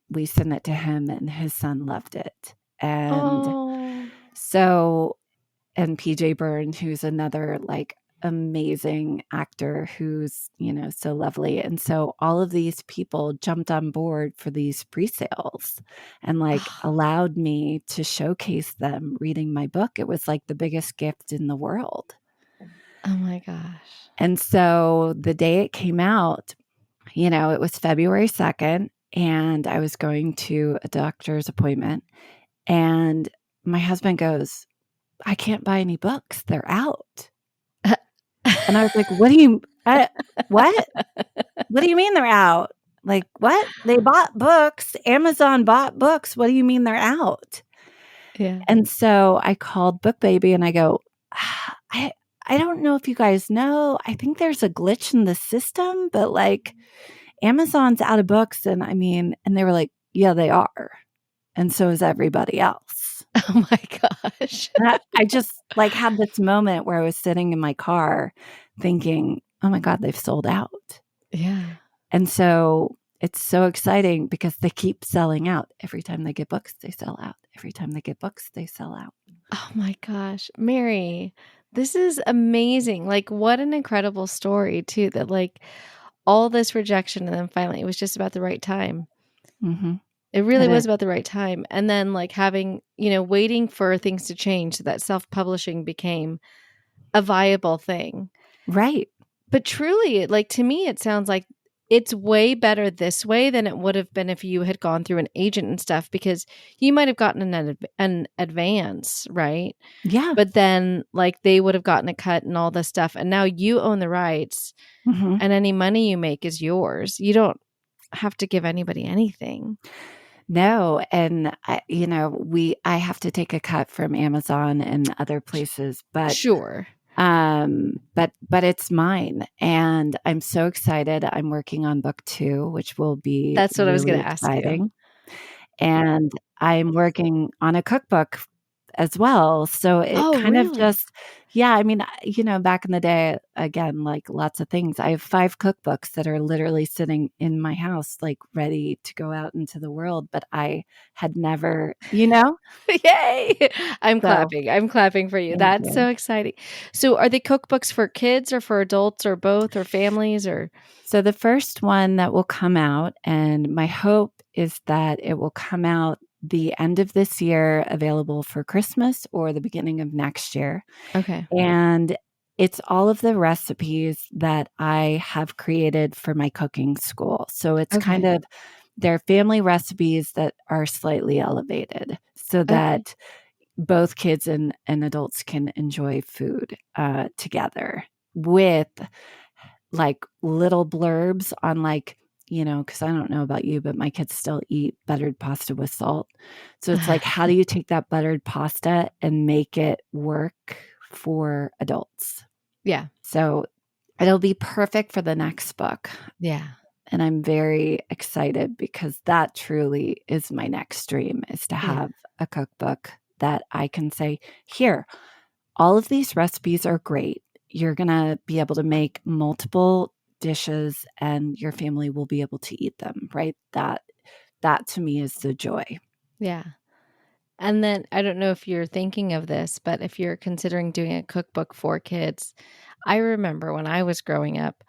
Speaker 3: We sent it to him and his son loved it. And
Speaker 2: Oh.
Speaker 3: so, and PJ Byrne, who's another like amazing actor who's, so lovely. And so all of these people jumped on board for these pre-sales and like allowed me to showcase them reading my book. It was like the biggest gift in the world.
Speaker 2: Oh my gosh.
Speaker 3: And so the day it came out, it was February 2nd, and I was going to a doctor's appointment, and my husband goes, I can't buy any books. They're out. And I was like, what? What? What do you mean they're out? Like, what? They bought books. Amazon bought books. What do you mean they're out?
Speaker 2: Yeah.
Speaker 3: And so I called Book Baby and I go, I don't know if you guys know. I think there's a glitch in the system, but like Amazon's out of books. And they were like, yeah, they are. And so is everybody else.
Speaker 2: Oh my gosh.
Speaker 3: And I just like had this moment where I was sitting in my car thinking, oh my God, they've sold out.
Speaker 2: Yeah.
Speaker 3: And so it's so exciting because they keep selling out. Every time they get books, they sell out. Every time they get books, they sell out.
Speaker 2: Oh my gosh. Mary, this is amazing. Like, what an incredible story, too, that like all this rejection and then finally it was just about the right time.
Speaker 3: Mm-hmm.
Speaker 2: It really was about the right time. And then like having, waiting for things to change so that self-publishing became a viable thing.
Speaker 3: Right.
Speaker 2: But truly, like to me, it sounds like it's way better this way than it would have been if you had gone through an agent and stuff, because you might have gotten an advance, right?
Speaker 3: Yeah.
Speaker 2: But then like they would have gotten a cut and all this stuff. And now you own the rights
Speaker 3: Mm-hmm.
Speaker 2: and any money you make is yours. You don't have to give anybody anything.
Speaker 3: No. And I have to take a cut from Amazon and other places, but
Speaker 2: Sure.
Speaker 3: but it's mine. And I'm so excited. I'm working on book 2, which will be
Speaker 2: That's what I was
Speaker 3: really
Speaker 2: going to ask you.
Speaker 3: exciting. And I'm working on a cookbook as well. So it kind of
Speaker 2: really?
Speaker 3: just, back in the day, again, like lots of things. I have 5 cookbooks that are literally sitting in my house, like ready to go out into the world. But I had never,
Speaker 2: Yay! I'm
Speaker 3: So,
Speaker 2: clapping. I'm clapping for you.
Speaker 3: thank
Speaker 2: That's
Speaker 3: you.
Speaker 2: so exciting. So are they cookbooks for kids or for adults or both or families or?
Speaker 3: So the first one that will come out, and my hope is that it will come out the end of this year, available for Christmas or the beginning of next year.
Speaker 2: Okay.
Speaker 3: And it's all of the recipes that I have created for my cooking school. So it's kind of, they're family recipes that are slightly elevated so that both kids and adults can enjoy food together, with like little blurbs on like, because I don't know about you, but my kids still eat buttered pasta with salt. So it's like, how do you take that buttered pasta and make it work for adults?
Speaker 2: Yeah.
Speaker 3: So it'll be perfect for the next book.
Speaker 2: Yeah.
Speaker 3: And I'm very excited because that truly is my next dream, is to have a cookbook that I can say, here, all of these recipes are great. You're going to be able to make multiple dishes and your family will be able to eat them, right? That to me is the joy.
Speaker 2: Yeah. And then I don't know if you're thinking of this, but if you're considering doing a cookbook for kids, I remember when I was growing up,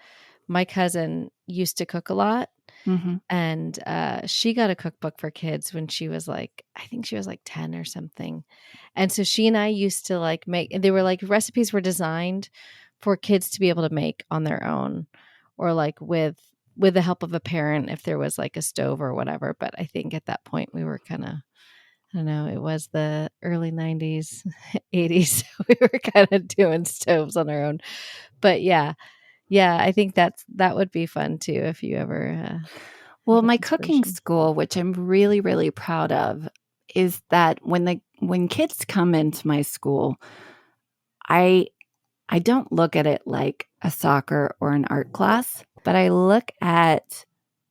Speaker 2: my cousin used to cook a lot.
Speaker 3: Mm-hmm.
Speaker 2: And she got a cookbook for kids when she was like, I think she was like 10 or something. And so she and I used to like make, they were like recipes were designed for kids to be able to make on their own, or like with the help of a parent if there was like a stove or whatever. But I think at that point we were kind of, I don't know, it was the early 90s, 80s. So we were kind of doing stoves on our own. But yeah, I think that would be fun too if you ever
Speaker 3: Well,
Speaker 2: have
Speaker 3: my cooking
Speaker 2: inspiration.
Speaker 3: school, which I'm really, really proud of, is that when kids come into my school, I I don't look at it like a soccer or an art class, but I look at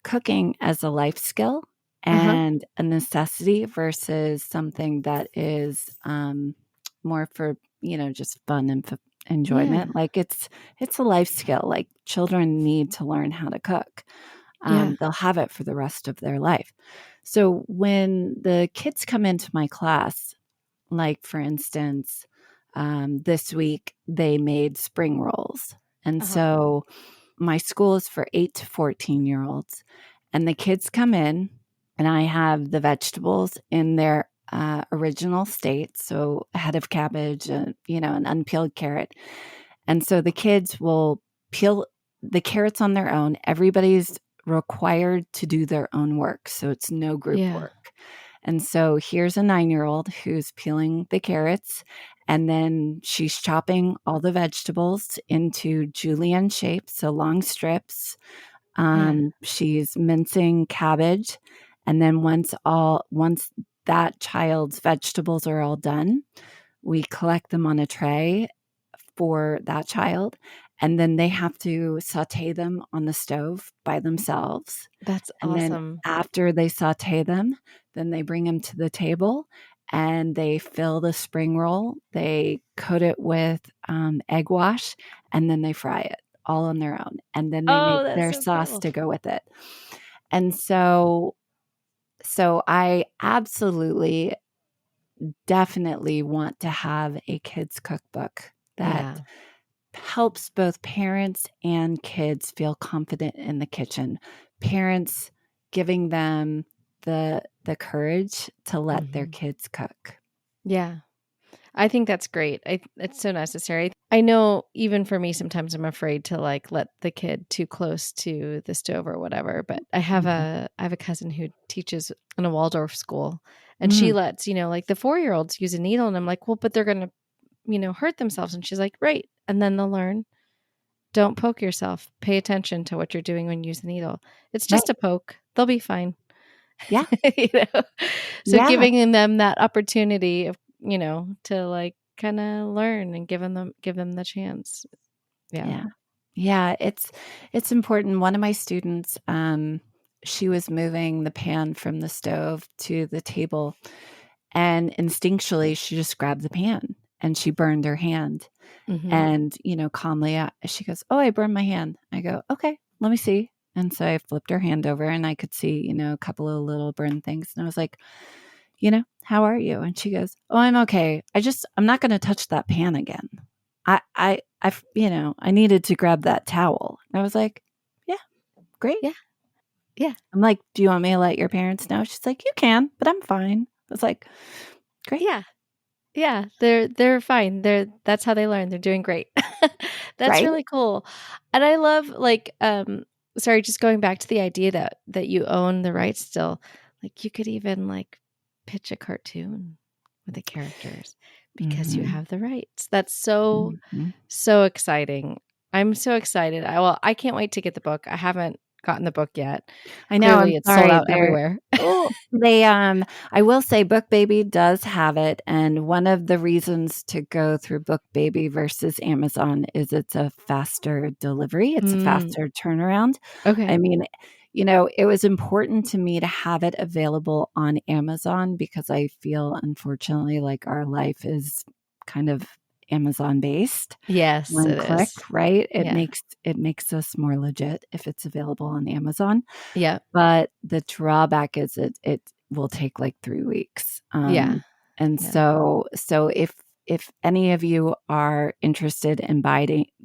Speaker 3: cooking as a life skill
Speaker 2: Uh-huh.
Speaker 3: and a necessity versus something that is more for just fun and
Speaker 2: Yeah.
Speaker 3: enjoyment. Like it's a life skill. Like children need to learn how to cook.
Speaker 2: Yeah.
Speaker 3: They'll have it for the rest of their life. So when the kids come into my class, like for instance, this week they made spring rolls. And
Speaker 2: Uh-huh.
Speaker 3: so my school is for 8 to 14-year-olds. And the kids come in, and I have the vegetables in their original state. So a head of cabbage, and, an unpeeled carrot. And so the kids will peel the carrots on their own. Everybody's required to do their own work. So it's no group
Speaker 2: Yeah.
Speaker 3: work. And so here's a 9-year-old who's peeling the carrots, and then she's chopping all the vegetables into julienne shapes, so long strips.
Speaker 2: Yeah.
Speaker 3: She's mincing cabbage, and then once that child's vegetables are all done, we collect them on a tray for that child, and then they have to saute them on the stove by themselves.
Speaker 2: That's
Speaker 3: And then
Speaker 2: awesome.
Speaker 3: after they saute them, then they bring them to the table and they fill the spring roll. They coat it with egg wash, and then they fry it all on their own. And then they make
Speaker 2: Oh, that's
Speaker 3: their
Speaker 2: so
Speaker 3: sauce
Speaker 2: cool.
Speaker 3: to go with it. And so I absolutely, definitely want to have a kids cookbook that
Speaker 2: Yeah.
Speaker 3: helps both parents and kids feel confident in the kitchen. Parents giving them the courage to let their
Speaker 2: Mhm.
Speaker 3: kids cook.
Speaker 2: Yeah. I think that's great. It's so necessary. I know even for me, sometimes I'm afraid to like let the kid too close to the stove or whatever. But
Speaker 3: Mhm.
Speaker 2: I have a cousin who teaches in a Waldorf school, and she
Speaker 3: Mm.
Speaker 2: lets, like the 4-year-olds use a needle. And I'm like, well, but they're going to, hurt themselves. And she's like, right. And then they'll learn. Don't poke yourself. Pay attention to what you're doing when you use the needle. It's
Speaker 3: Right.
Speaker 2: just a poke. They'll be fine.
Speaker 3: Yeah.
Speaker 2: you know? So
Speaker 3: Yeah.
Speaker 2: giving them that opportunity of, to like kind of learn and give them the chance. Yeah.
Speaker 3: Yeah. Yeah, it's important. One of my students, she was moving the pan from the stove to the table, and instinctually she just grabbed the pan and she burned her hand.
Speaker 2: Hmm.
Speaker 3: And, calmly, she goes, "Oh, I burned my hand." I go, "Okay, let me see." And so I flipped her hand over, and I could see, a couple of little burn things. And I was like, "How are you?" And she goes, "Oh, I'm okay. I'm not going to touch that pan again. I needed to grab that towel." And I was like, "Yeah, great."
Speaker 2: Yeah. Yeah.
Speaker 3: I'm like, "Do you want me to let your parents know?" She's like, "You can, but I'm fine." I was like, "Great."
Speaker 2: Yeah. Yeah. They're fine. That's how they learn. They're doing great. That's
Speaker 3: Right?
Speaker 2: really cool. And I love like, sorry, just going back to the idea that you own the rights still, like you could even like pitch a cartoon with the characters because you
Speaker 3: Mhm.
Speaker 2: have the rights. That's so,
Speaker 3: Mhm.
Speaker 2: so exciting. I'm so excited. I can't wait to get the book. I haven't gotten the book yet.
Speaker 3: I know, I'm
Speaker 2: Clearly it's sold
Speaker 3: sorry.
Speaker 2: out everywhere.
Speaker 3: I will say Book Baby does have it, and one of the reasons to go through Book Baby versus Amazon is it's a faster delivery, it's a
Speaker 2: Mm,
Speaker 3: faster turnaround. I
Speaker 2: okay.
Speaker 3: mean, it was important to me to have it available on Amazon because I feel, unfortunately, like our life is kind of Amazon based.
Speaker 2: Yes,
Speaker 3: One
Speaker 2: it
Speaker 3: click,
Speaker 2: is.
Speaker 3: right? It
Speaker 2: Yeah.
Speaker 3: makes us more legit if it's available on Amazon.
Speaker 2: Yeah.
Speaker 3: But the drawback is it will take like 3 weeks.
Speaker 2: Yeah.
Speaker 3: And
Speaker 2: Yeah.
Speaker 3: so if any of you are interested in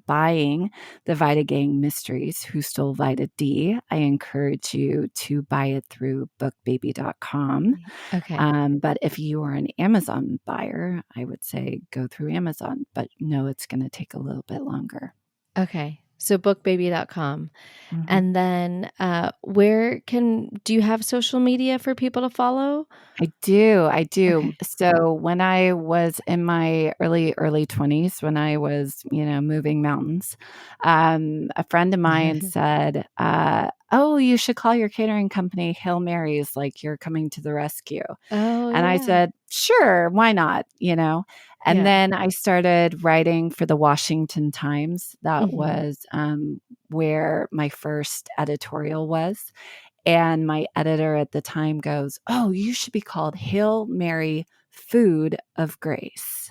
Speaker 3: buying the Vita Gang Mysteries, Who Stole Vita D, I encourage you to buy it through bookbaby.com.
Speaker 2: Okay.
Speaker 3: But if you are an Amazon buyer, I would say go through Amazon, but no, it's going to take a little bit longer.
Speaker 2: Okay. So bookbaby.com.
Speaker 3: Mhm.
Speaker 2: And then do you have social media for people to follow?
Speaker 3: I do.
Speaker 2: Okay.
Speaker 3: So when I was in my early 20s, when I was, moving mountains, a friend of mine said, oh, you should call your catering company Hail Marys, like you're coming to the rescue.
Speaker 2: Oh,
Speaker 3: And I
Speaker 2: yeah.
Speaker 3: said, sure, why not? And
Speaker 2: Yeah.
Speaker 3: then I started writing for the Washington Times. That
Speaker 2: Mhm.
Speaker 3: was where my first editorial was. And my editor at the time goes, oh, you should be called Hail Mary Food of Grace.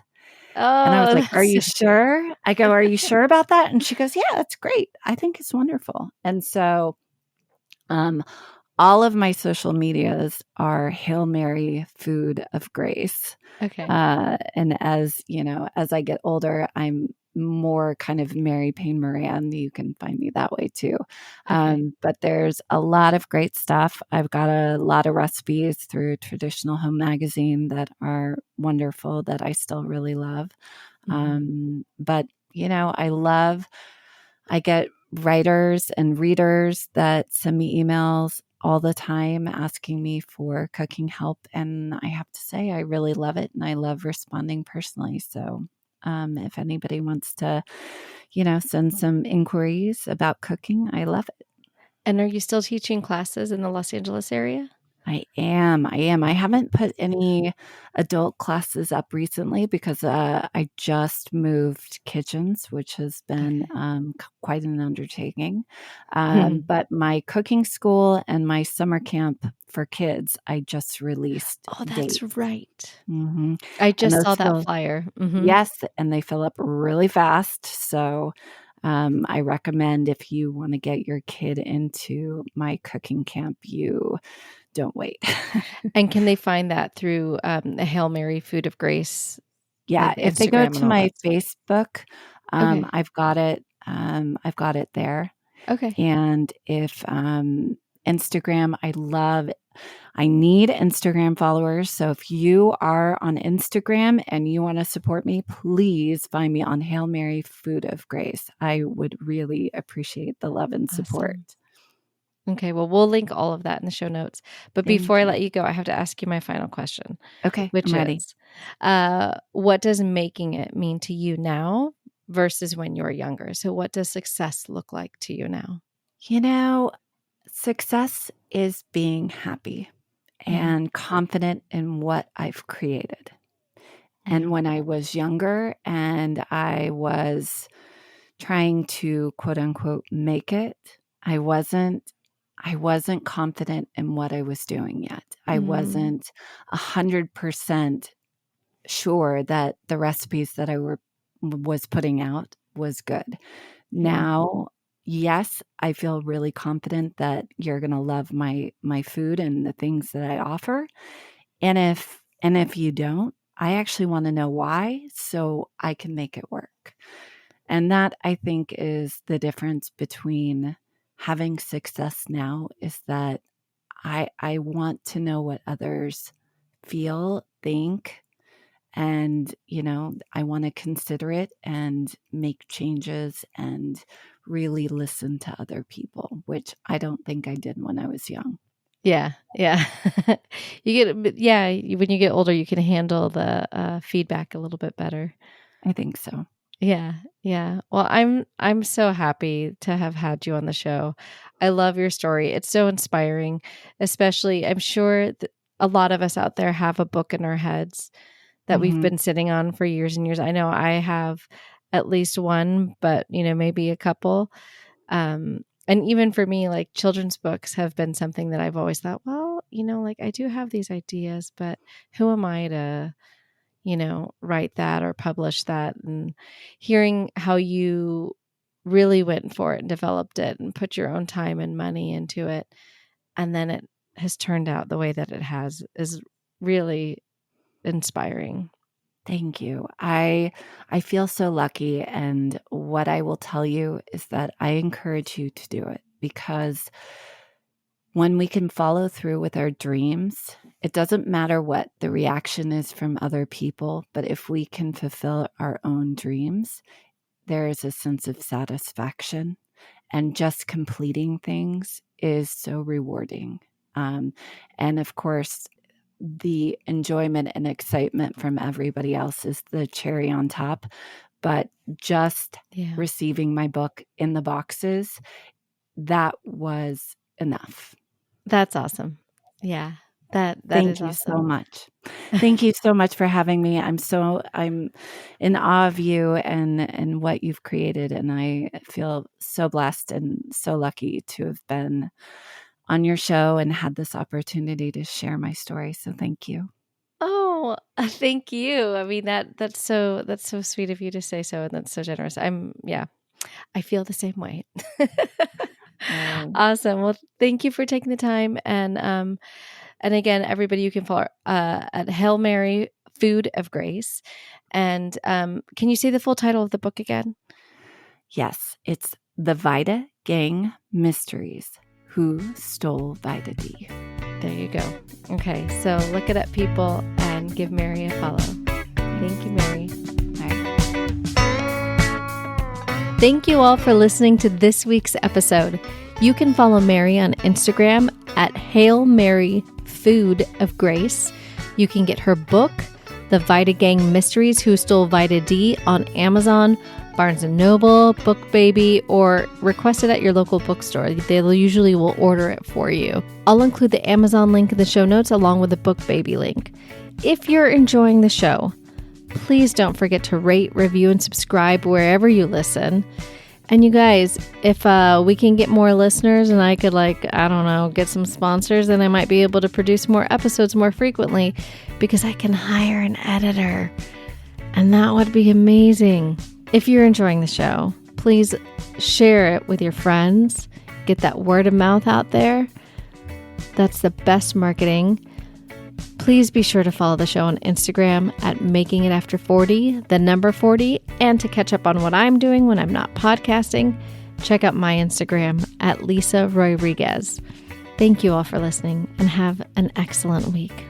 Speaker 3: And I was
Speaker 2: Oh,
Speaker 3: like, are
Speaker 2: that's
Speaker 3: you
Speaker 2: so cute.
Speaker 3: sure? I go, are you sure about that? And she goes, yeah, that's great. I think it's wonderful. And so all of my social medias are Hail Mary Food of Grace.
Speaker 2: Okay.
Speaker 3: And as as I get older, I'm more kind of Mary Payne Moran. You can find me that way too.
Speaker 2: Okay.
Speaker 3: But there's a lot of great stuff. I've got a lot of recipes through Traditional Home Magazine that are wonderful that I still really love. But I get writers and readers that send me emails all the time asking me for cooking help. And I have to say, I really love it. And I love responding personally. So if anybody wants to, send some inquiries about cooking, I love it.
Speaker 2: And are you still teaching classes in the Los Angeles area?
Speaker 3: I am. I haven't put any adult classes up recently because I just moved kitchens, which has been quite an undertaking. But my cooking school and my summer camp for kids, I just released
Speaker 2: Oh, that's
Speaker 3: dates.
Speaker 2: right.
Speaker 3: Mm-hmm.
Speaker 2: I
Speaker 3: And
Speaker 2: just saw that flyer.
Speaker 3: yes, and they fill up really fast. So I recommend if you want to get your kid into my cooking camp, you don't wait.
Speaker 2: And can they find that through the Hail Mary Food of Grace,
Speaker 3: Yeah,
Speaker 2: like the
Speaker 3: if they go
Speaker 2: Instagram
Speaker 3: to
Speaker 2: and all
Speaker 3: my
Speaker 2: that stuff?
Speaker 3: Facebook,
Speaker 2: Okay.
Speaker 3: I've got it. I've got it there.
Speaker 2: Okay.
Speaker 3: And if Instagram, I need Instagram followers. So if you are on Instagram and you want to support me, please find me on Hail Mary Food of Grace. I would really appreciate the love and support.
Speaker 2: Awesome. Okay. Well, we'll link all of that in the show notes. But before
Speaker 3: Thank
Speaker 2: I
Speaker 3: you.
Speaker 2: let you go, I have to ask you my final question,
Speaker 3: Okay, I'm
Speaker 2: which
Speaker 3: ready.
Speaker 2: is what does making it mean to you now versus when you were younger? So, what does success look like to you now?
Speaker 3: Success is being happy and confident in what I've created. And when I was younger and I was trying to quote unquote make it, I wasn't confident in what I was doing yet. I wasn't 100% sure that the recipes that was putting out was good.
Speaker 2: Yeah.
Speaker 3: Now, yes, I feel really confident that you're going to love my food and the things that I offer. And if you don't, I actually want to know why so I can make it work. And that I think is the difference between having success now is that I want to know what others feel, think, and I want to consider it and make changes and really listen to other people, which I don't think I did when I was young.
Speaker 2: Yeah. Yeah. When you get older, you can handle the feedback a little bit better.
Speaker 3: I think so.
Speaker 2: Yeah, yeah. Well, I'm so happy to have had you on the show. I love your story. It's so inspiring, especially I'm sure that a lot of us out there have a book in our heads that we've
Speaker 3: Hmm.
Speaker 2: been sitting on for years and years. I know I have at least one, but maybe a couple. And even for me, like children's books have been something that I've always thought, well, like I do have these ideas, but who am I to write that or publish that, and hearing how you really went for it and developed it and put your own time and money into it. And then it has turned out the way that it has is really inspiring.
Speaker 3: Thank you. I feel so lucky, and what I will tell you is that I encourage you to do it, because when we can follow through with our dreams, it doesn't matter what the reaction is from other people, but if we can fulfill our own dreams, there is a sense of satisfaction, and just completing things is so rewarding. And of course, the enjoyment and excitement from everybody else is the cherry on top. But just receiving my book in the boxes, that was enough.
Speaker 2: That's awesome. Yeah. That
Speaker 3: Thank
Speaker 2: is
Speaker 3: you
Speaker 2: awesome.
Speaker 3: so much. Thank you so much for having me. I'm in awe of you and what you've created. And I feel so blessed and so lucky to have been on your show and had this opportunity to share my story. So thank you.
Speaker 2: Oh, thank you. I mean, that's so sweet of you to say so. And that's so generous. I feel the same way. Awesome. Well, thank you for taking the time. And again, everybody, you can follow at Hail Mary Food of Grace. And can you say the full title of the book again?
Speaker 3: Yes, it's The Vita Gang Mysteries. Who Stole Vita D?
Speaker 2: There you go. Okay, so look it up, people, and give Mary a follow. Thank you, Mary. Thank you all for listening to this week's episode. You can follow Mary on Instagram at Hail Mary Food of Grace. You can get her book, The Vita Gang Mysteries, Who Stole Vita D, on Amazon, Barnes & Noble, BookBaby, or request it at your local bookstore. They usually will order it for you. I'll include the Amazon link in the show notes along with the BookBaby link. If you're enjoying the show, please don't forget to rate, review, and subscribe wherever you listen. And you guys, if we can get more listeners and I could get some sponsors, then I might be able to produce more episodes more frequently, because I can hire an editor. And that would be amazing. If you're enjoying the show, please share it with your friends. Get that word of mouth out there. That's the best marketing. Please be sure to follow the show on Instagram at Making It After 40, the number 40, and to catch up on what I'm doing when I'm not podcasting, check out my Instagram at Lisa Rodriguez. Thank you all for listening and have an excellent week.